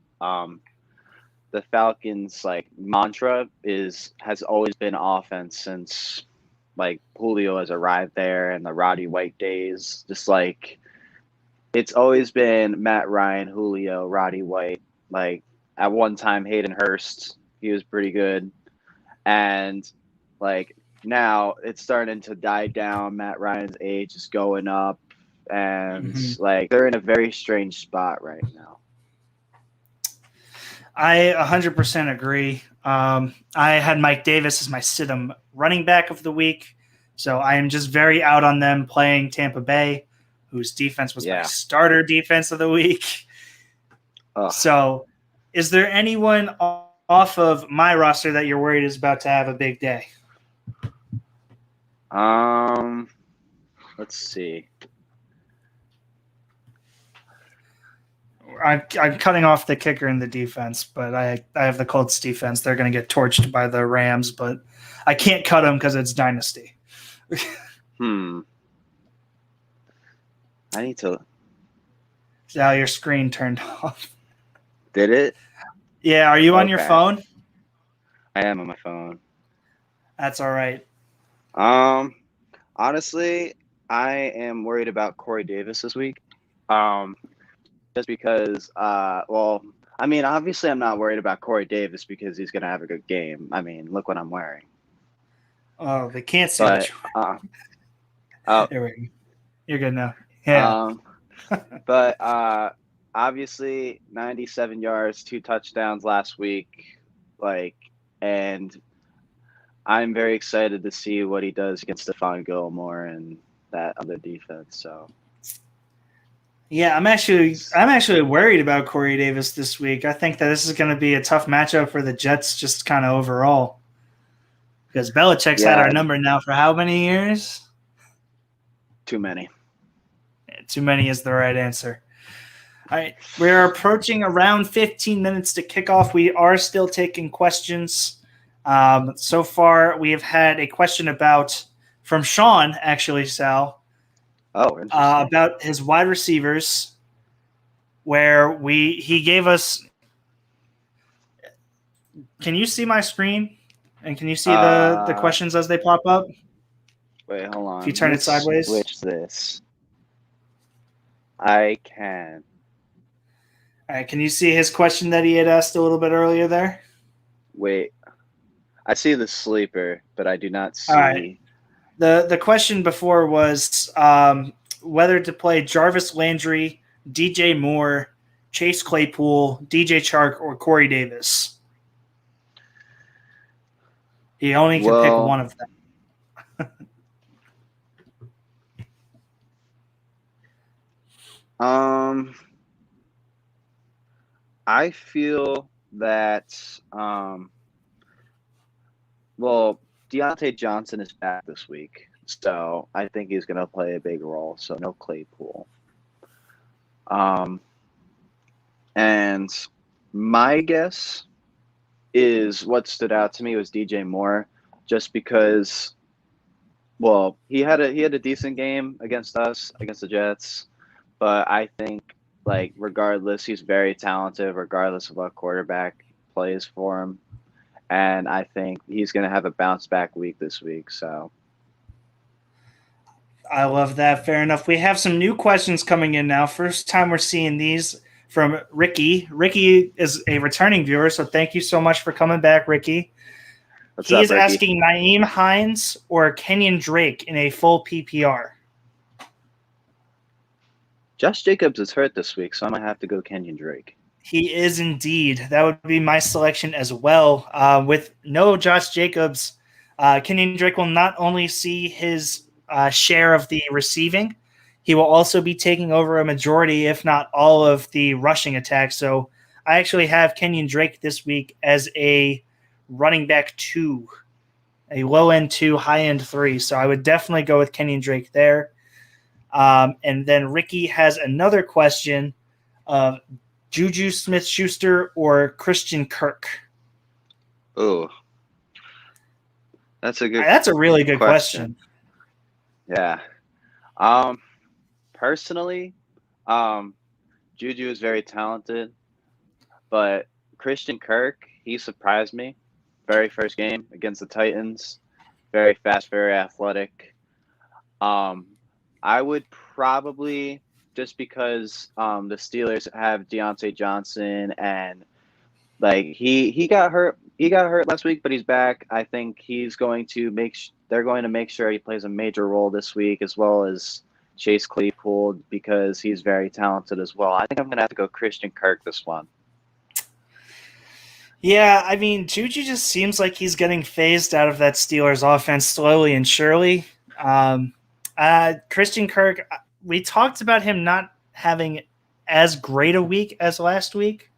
mantra has always been offense since Julio has arrived there, and the Roddy White days. Just it's always been Matt Ryan, Julio, Roddy White. At one time, Hayden Hurst, he was pretty good, and now it's starting to die down. Matt Ryan's age is going up, and they're in a very strange spot right now. I 100% agree. I had Mike Davis as my sit-em running back of the week, so I am just very out on them playing Tampa Bay, whose defense was my starter defense of the week. So is there anyone off of my roster that you're worried is about to have a big day? Let's see. I'm cutting off the kicker in the defense, but I have the Colts defense. They're going to get torched by the Rams, but I can't cut them because it's Dynasty. I need to. Now your screen turned off. Did it? Yeah. Are you on your phone? I am on my phone. That's all right. I'm Honestly, I am worried about Corey Davis this week. Just because, I mean, obviously I'm not worried about Corey Davis because he's going to have a good game. I mean, look what I'm wearing. Oh, they can't see But, what there we go. You're good now. Yeah. But obviously 97 yards, 2 touchdowns last week. And I'm very excited to see what he does against Stephon Gilmore and that other defense. So yeah, I'm actually worried about Corey Davis this week. I think that this is going to be a tough matchup for the Jets, just kind of overall, because Belichick's had our number now for how many years? Too many. Too many is the right answer. All right, we are approaching around 15 minutes to kick off. We are still taking questions. So far, we have had a question from Sean, actually, Sal. About his wide receivers, where he gave us. Can you see my screen? And can you see the questions as they pop up? Wait, hold on. If you turn it sideways. Switch this. I can. All right. Can you see his question that he had asked a little bit earlier there? Wait. I see the sleeper, but I do not see. All right. The question before was whether to play Jarvis Landry, DJ Moore, Chase Claypool, DJ Chark, or Corey Davis. He only can pick one of them. I feel that Deontay Johnson is back this week, so I think he's going to play a big role. So no Claypool. And my guess is what stood out to me was DJ Moore, just because, he had a decent game against us, against the Jets, but I think regardless, he's very talented, regardless of what quarterback plays for him. And I think he's going to have a bounce back week this week. So I love that. Fair enough. We have some new questions coming in now. First time we're seeing these from Ricky. Ricky is a returning viewer, so thank you so much for coming back, Ricky. He's asking Nyheim Hines or Kenyon Drake in a full PPR. Josh Jacobs is hurt this week, so I might have to go Kenyon Drake. He is indeed. That would be my selection as well. With no Josh Jacobs, Kenyon Drake will not only see his share of the receiving, he will also be taking over a majority, if not all, of the rushing attack. So I actually have Kenyon Drake this week as a running back 2, a low-end 2, high-end 3. So I would definitely go with Kenyon Drake there. And then Ricky has another question of Juju Smith-Schuster or Christian Kirk. Oh, that's a really good question. Yeah. Personally, Juju is very talented, but Christian Kirk, he surprised me. Very first game against the Titans, very fast, very athletic. I would probably, just because the Steelers have Deontay Johnson and he got hurt last week, but he's back. I think he's going to they're going to make sure he plays a major role this week, as well as Chase Claypool, because he's very talented as well. I think I'm going to have to go Christian Kirk this one. Yeah, I mean, Juju just seems like he's getting phased out of that Steelers offense slowly and surely. Christian Kirk, we talked about him not having as great a week as last week,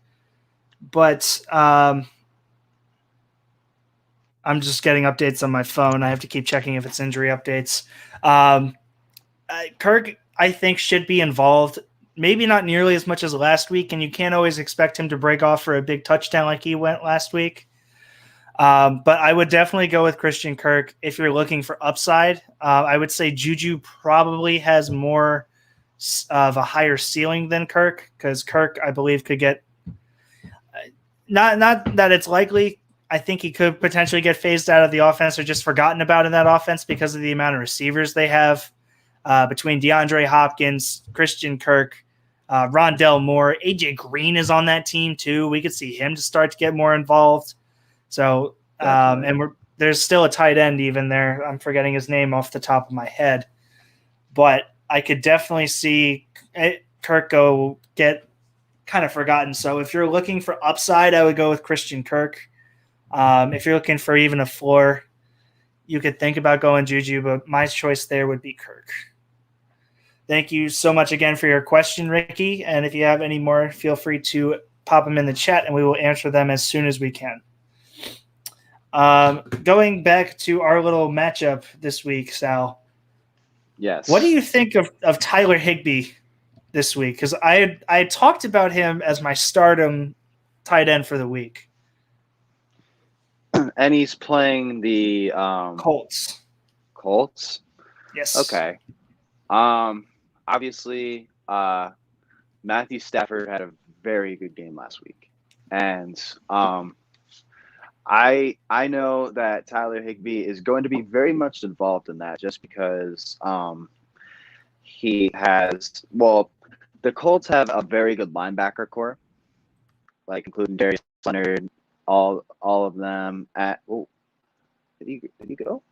but I'm just getting updates on my phone. I have to keep checking if it's injury updates. Kirk, I think, should be involved. Maybe not nearly as much as last week, and you can't always expect him to break off for a big touchdown like he went last week. But I would definitely go with Christian Kirk if you're looking for upside. I would say Juju probably has more of a higher ceiling than Kirk, because Kirk, I believe, could get not that it's likely. I think he could potentially get phased out of the offense or just forgotten about in that offense because of the amount of receivers they have between DeAndre Hopkins, Christian Kirk, Rondell Moore. AJ Green is on that team too. We could see him to start to get more involved. So, there's still a tight end even there. I'm forgetting his name off the top of my head. But I could definitely see Kirk go get kind of forgotten. So if you're looking for upside, I would go with Christian Kirk. If you're looking for even a floor, you could think about going Juju, but my choice there would be Kirk. Thank you so much again for your question, Ricky. And if you have any more, feel free to pop them in the chat and we will answer them as soon as we can. Going back to our little matchup this week, Sal. Yes. What do you think of Tyler Higbee this week? Because I talked about him as my stardom tight end for the week. And he's playing the Colts. Colts? Yes. Okay. Obviously, Matthew Stafford had a very good game last week. And I know that Tyler Higbee is going to be very much involved in that just because he has – well, the Colts have a very good linebacker core, like including Darius Leonard, all of them at – oh, did he go?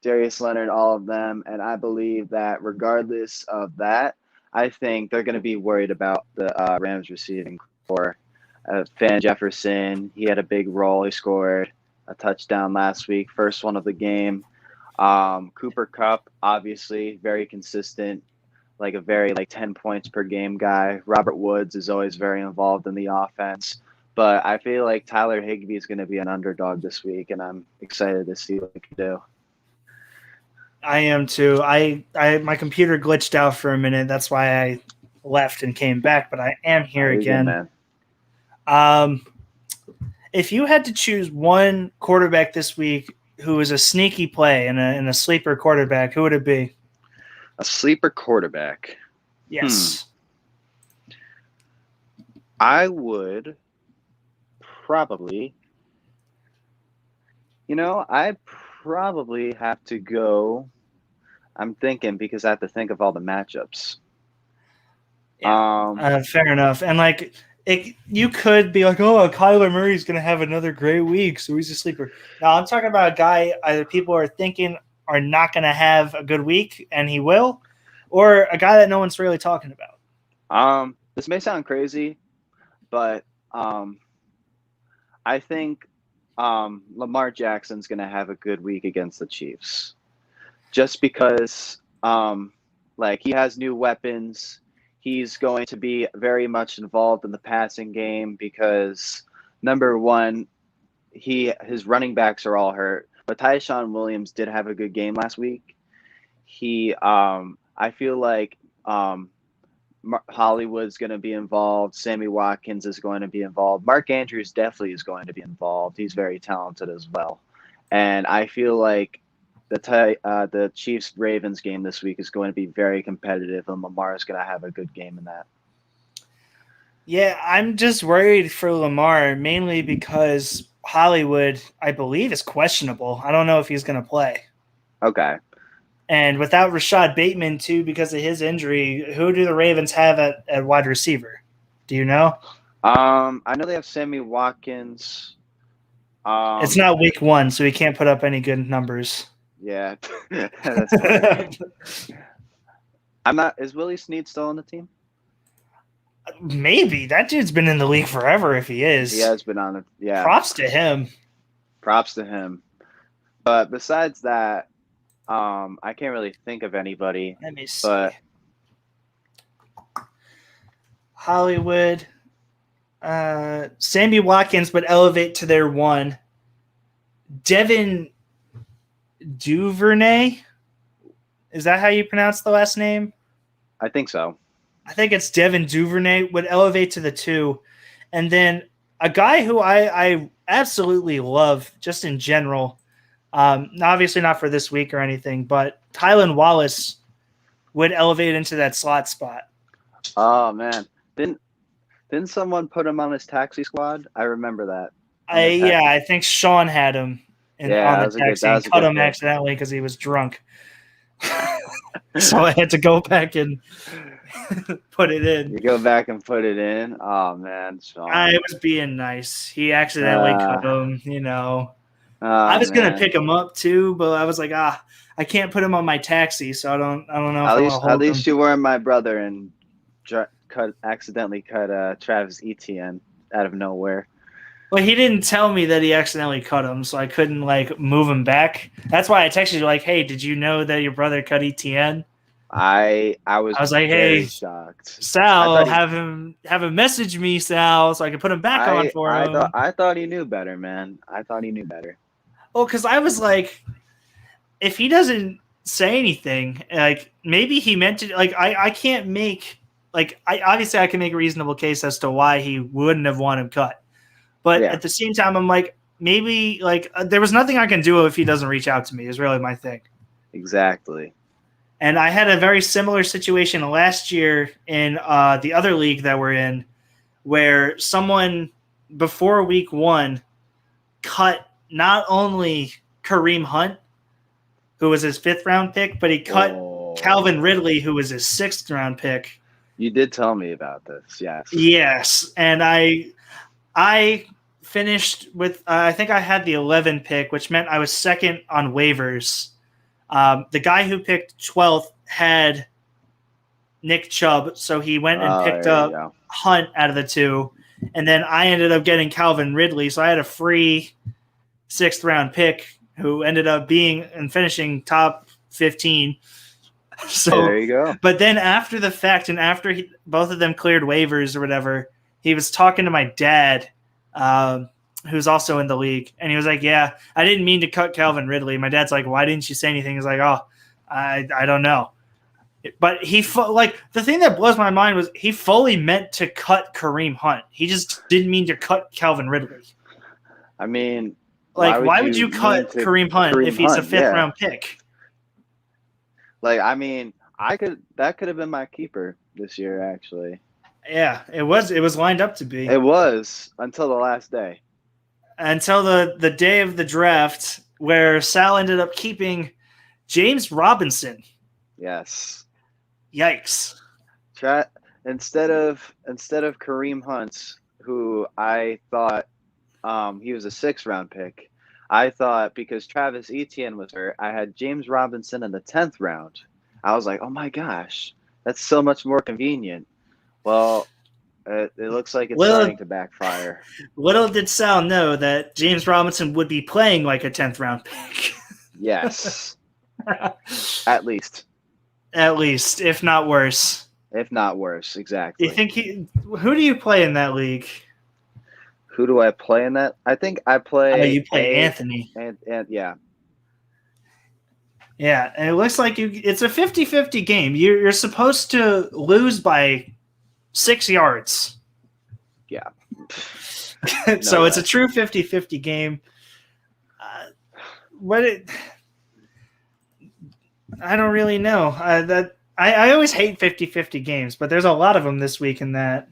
Darius Leonard, all of them. And I believe that regardless of that, I think they're going to be worried about the Rams receiving core. Van Jefferson, he had a big role. He scored a touchdown last week, first one of the game. Cooper Kupp, obviously, very consistent, like a very 10 points per game guy. Robert Woods is always very involved in the offense. But I feel like Tyler Higbee is going to be an underdog this week, and I'm excited to see what he can do. I am too. I my computer glitched out for a minute. That's why I left and came back, but I am here again. Good, man. If you had to choose one quarterback this week who is a sneaky play and a sleeper quarterback, who would it be? A sleeper quarterback. Yes. I would probably, I'd probably have to go. I'm thinking because I have to think of all the matchups. Yeah, fair enough. And you could be like, oh, Kyler Murray's going to have another great week, so he's a sleeper. Now, I'm talking about a guy either people are thinking are not going to have a good week, and he will, or a guy that no one's really talking about. This may sound crazy, but I think Lamar Jackson's going to have a good week against the Chiefs. Just because, he has new weapons. He's going to be very much involved in the passing game because, number one, his running backs are all hurt. But Tyshawn Williams did have a good game last week. I feel like Hollywood's going to be involved. Sammy Watkins is going to be involved. Mark Andrews definitely is going to be involved. He's very talented as well. And I feel like the Chiefs-Ravens game this week is going to be very competitive, and Lamar is going to have a good game in that. Yeah, I'm just worried for Lamar, mainly because Hollywood, I believe, is questionable. I don't know if he's going to play. Okay. And without Rashad Bateman, too, because of his injury, who do the Ravens have at wide receiver? Do you know? I know they have Sammy Watkins. It's not week 1, so he can't put up any good numbers. Yeah. Is Willie Snead still on the team? Maybe. That dude's been in the league forever if he is. He has been on it. Yeah. Props to him. But besides that, I can't really think of anybody. Let me see. But Hollywood. Sammy Watkins would elevate to their 1. Devin Duvernay? Is that how you pronounce the last name? I think so. I think it's Devin Duvernay would elevate to the 2. And then a guy who I absolutely love just in general, obviously not for this week or anything, but Tylan Wallace would elevate into that slot spot. Oh, man. Didn't someone put him on his taxi squad? I remember that. I think Sean had him on the taxi and cut him pick. accidentally because he was drunk. So I had to go back and put it in. You go back and put it in. Oh man, Sean. I was being nice. He accidentally cut him. I was gonna pick him up too, but I was like, I can't put him on my taxi, so I don't know. At least you weren't my brother and accidentally cut Travis Etienne out of nowhere. Well, he didn't tell me that he accidentally cut him, so I couldn't move him back. That's why I texted you hey, did you know that your brother cut Etienne? I was like, hey, shocked. Sal, have him message me, Sal, so I can put him back on for him. I thought he knew better, man. I thought he knew better. Well, because I was like, if he doesn't say anything, maybe he meant to. I can't make obviously I can make a reasonable case as to why he wouldn't have wanted him cut. But at the same time, I'm like, maybe there was nothing I can do if he doesn't reach out to me is really my thing. Exactly. And I had a very similar situation last year in the other league that we're in where someone before week 1 cut not only Kareem Hunt, who was his 5th round pick, but he cut Calvin Ridley, who was his 6th round pick. You did tell me about this. Yes. Yes. And I finished with I think I had the 11 pick, which meant I was second on waivers. The guy who picked 12th had Nick Chubb, so he went and picked up Hunt out of the 2, and then I ended up getting Calvin Ridley, so I had a free 6th round pick who ended up being and finishing top 15. So there you go. But then after the fact, and after both of them cleared waivers or whatever, he was talking to my dad, who's also in the league, and he was like, yeah, I didn't mean to cut Calvin Ridley. My dad's like, why didn't you say anything? He's like, I don't know. But the thing that blows my mind was he fully meant to cut Kareem Hunt. He just didn't mean to cut Calvin Ridley. I mean, why would you cut Kareem Hunt if he's a 5th round pick? I mean, that could have been my keeper this year, actually. Yeah, it was lined up to be. It was until the last day. Until the day of the draft, where Sal ended up keeping James Robinson. Yes. Yikes. Instead of Kareem Hunt, who I thought he was a 6th round pick, I thought because Travis Etienne was hurt, I had James Robinson in the 10th round. I was like, oh my gosh, that's so much more convenient. Well, it looks like it's starting to backfire. Little did Sal know that James Robinson would be playing like a 10th round pick. Yes. At least, if not worse. If not worse, exactly. You think who do you play in that league? Who do I play in that? I think I play. You play Anthony. And yeah. Yeah, and it looks like it's a 50-50 game. You're supposed to lose by 6 yards. Yeah. So it's a true 50-50 game. I don't really know. I always hate 50-50 games, but there's a lot of them this week in that.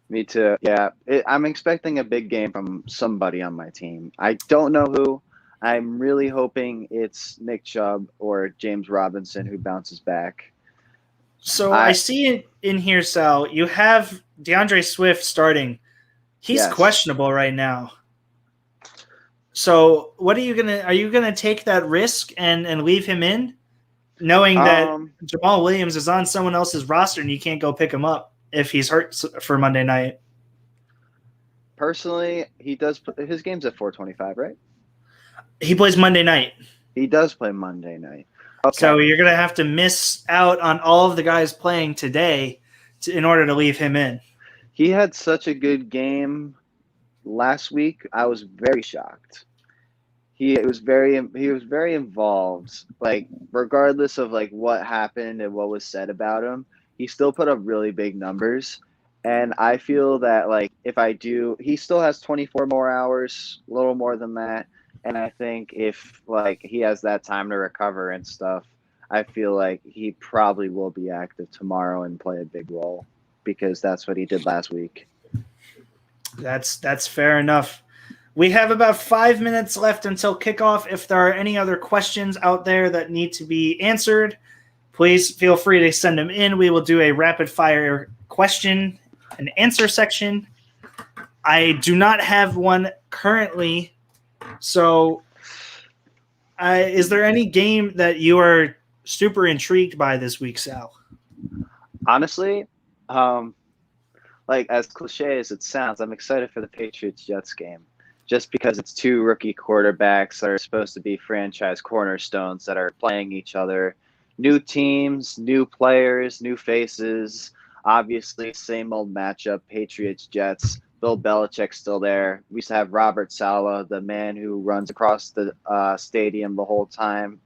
Me too. Yeah, I'm expecting a big game from somebody on my team. I don't know who. I'm really hoping it's Nick Chubb or James Robinson who bounces back. So I see it in here, Sal. You have DeAndre Swift starting. He's questionable right now. So what are you gonna take that risk and leave him in, knowing that Jamal Williams is on someone else's roster and you can't go pick him up if he's hurt for Monday night? Personally, he does. His game's at 4:25, right? He plays Monday night. He does play Monday night. Okay. So you're going to have to miss out on all of the guys playing today in order to leave him in. He had such a good game last week. I was very shocked. He was very involved. Regardless of what happened and what was said about him, he still put up really big numbers. And I feel that he still has 24 more hours, a little more than that. And I think if he has that time to recover and stuff, I feel like he probably will be active tomorrow and play a big role because that's what he did last week. That's fair enough. We have about 5 minutes left until kickoff. If there are any other questions out there that need to be answered, please feel free to send them in. We will do a rapid fire question and answer section. I do not have one currently. So is there any game that you are super intrigued by this week, Sal? Honestly, like as cliche as it sounds, I'm excited for the Patriots-Jets game. Just because it's two rookie quarterbacks that are supposed to be franchise cornerstones that are playing each other. New teams, new players, new faces. Obviously, same old matchup, Patriots-Jets. Bill Belichick's still there. We used to have Robert Saleh, the man who runs across the stadium the whole time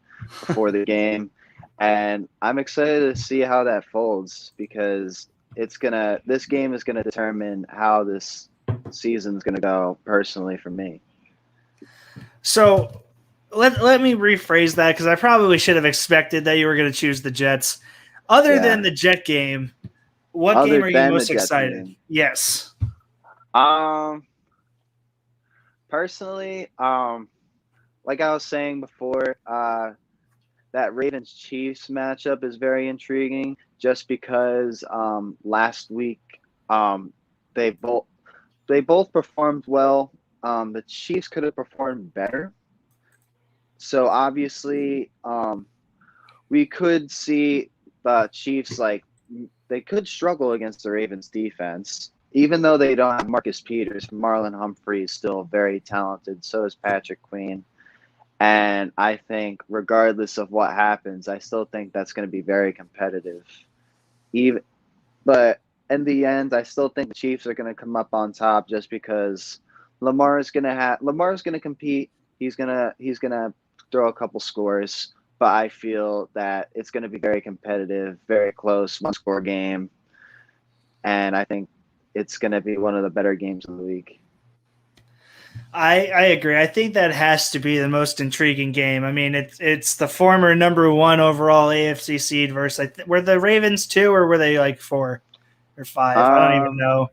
before the game. And I'm excited to see how that folds because this game is gonna determine how this season's gonna go personally for me. So let me rephrase that because I probably should have expected that you were going to choose the Jets. Other than the Jet game, what game are you most excited? Yes. Personally, like I was saying before, that Ravens-Chiefs matchup is very intriguing just because last week they both performed well. The Chiefs could have performed better. So obviously, we could see the Chiefs they could struggle against the Ravens defense. Even though they don't have Marcus Peters, Marlon Humphrey is still very talented. So is Patrick Queen. And I think regardless of what happens, I still think that's going to be very competitive. But in the end, I still think the Chiefs are going to come up on top just because Lamar's going to compete. He's going to throw a couple scores, but I feel that it's going to be very competitive, very close, one-score game. And I think it's going to be one of the better games of the week. I agree. I think that has to be the most intriguing game. I mean, it's the former number 1 overall AFC seed versus were the Ravens 2 or were they like 4 or 5? I don't even know.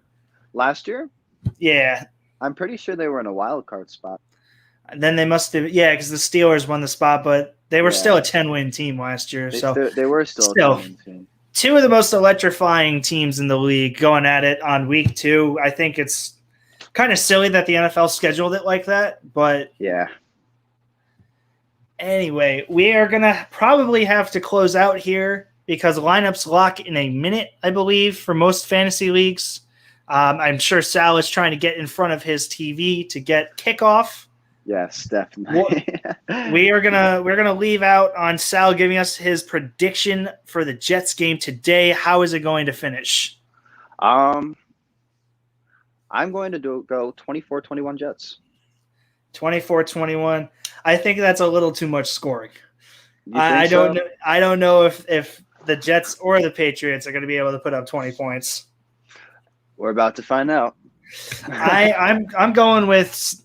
Last year? Yeah. I'm pretty sure they were in a wild card spot. And then they must have, because the Steelers won the spot, but they were still a 10-win team last year. They were still a 10-win team. Two of the most electrifying teams in the league going at it on week 2. I think it's kind of silly that the NFL scheduled it like that, but yeah. Anyway, we are going to probably have to close out here because lineups lock in a minute, I believe, for most fantasy leagues. I'm sure Sal is trying to get in front of his TV to get kickoff. Yes, definitely. we're gonna leave out on Sal giving us his prediction for the Jets game today. How is it going to finish? I'm going to go 24-21 Jets. 24-21. I think that's a little too much scoring. I don't know if the Jets or the Patriots are going to be able to put up 20 points. We're about to find out. I'm going with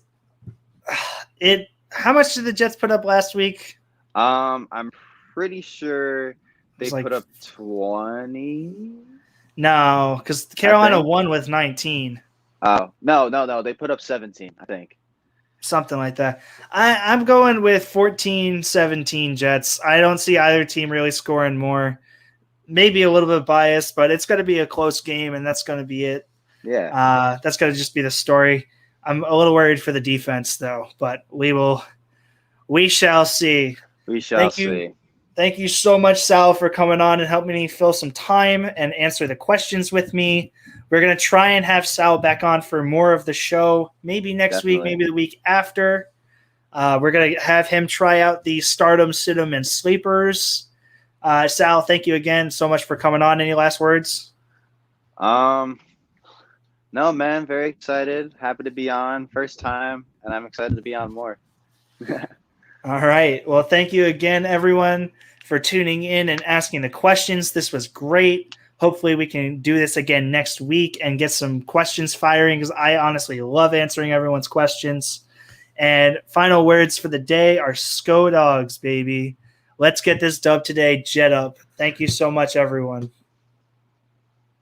it. How much did the Jets put up last week? I'm pretty sure they put up 20. No, because Carolina won with 19. Oh, no. They put up 17, I think. Something like that. I'm going with 14-17 Jets. I don't see either team really scoring more. Maybe a little bit biased, but it's going to be a close game, and that's going to be it. Yeah. That's going to just be the story. I'm a little worried for the defense, though, but we shall see. We shall see. Thank you so much, Sal, for coming on and helping me fill some time and answer the questions with me. We're going to try and have Sal back on for more of the show, maybe next week, maybe the week after. We're going to have him try out the Stardom, Situm, and Sleepers. Sal, thank you again so much for coming on. Any last words? No, man, very excited. Happy to be on. First time, and I'm excited to be on more. All right. Well, thank you again, everyone, for tuning in and asking the questions. This was great. Hopefully we can do this again next week and get some questions firing because I honestly love answering everyone's questions. And final words for the day are Sko Dogs, baby. Let's get this dub today. Jet up. Thank you so much, everyone.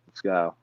Let's go.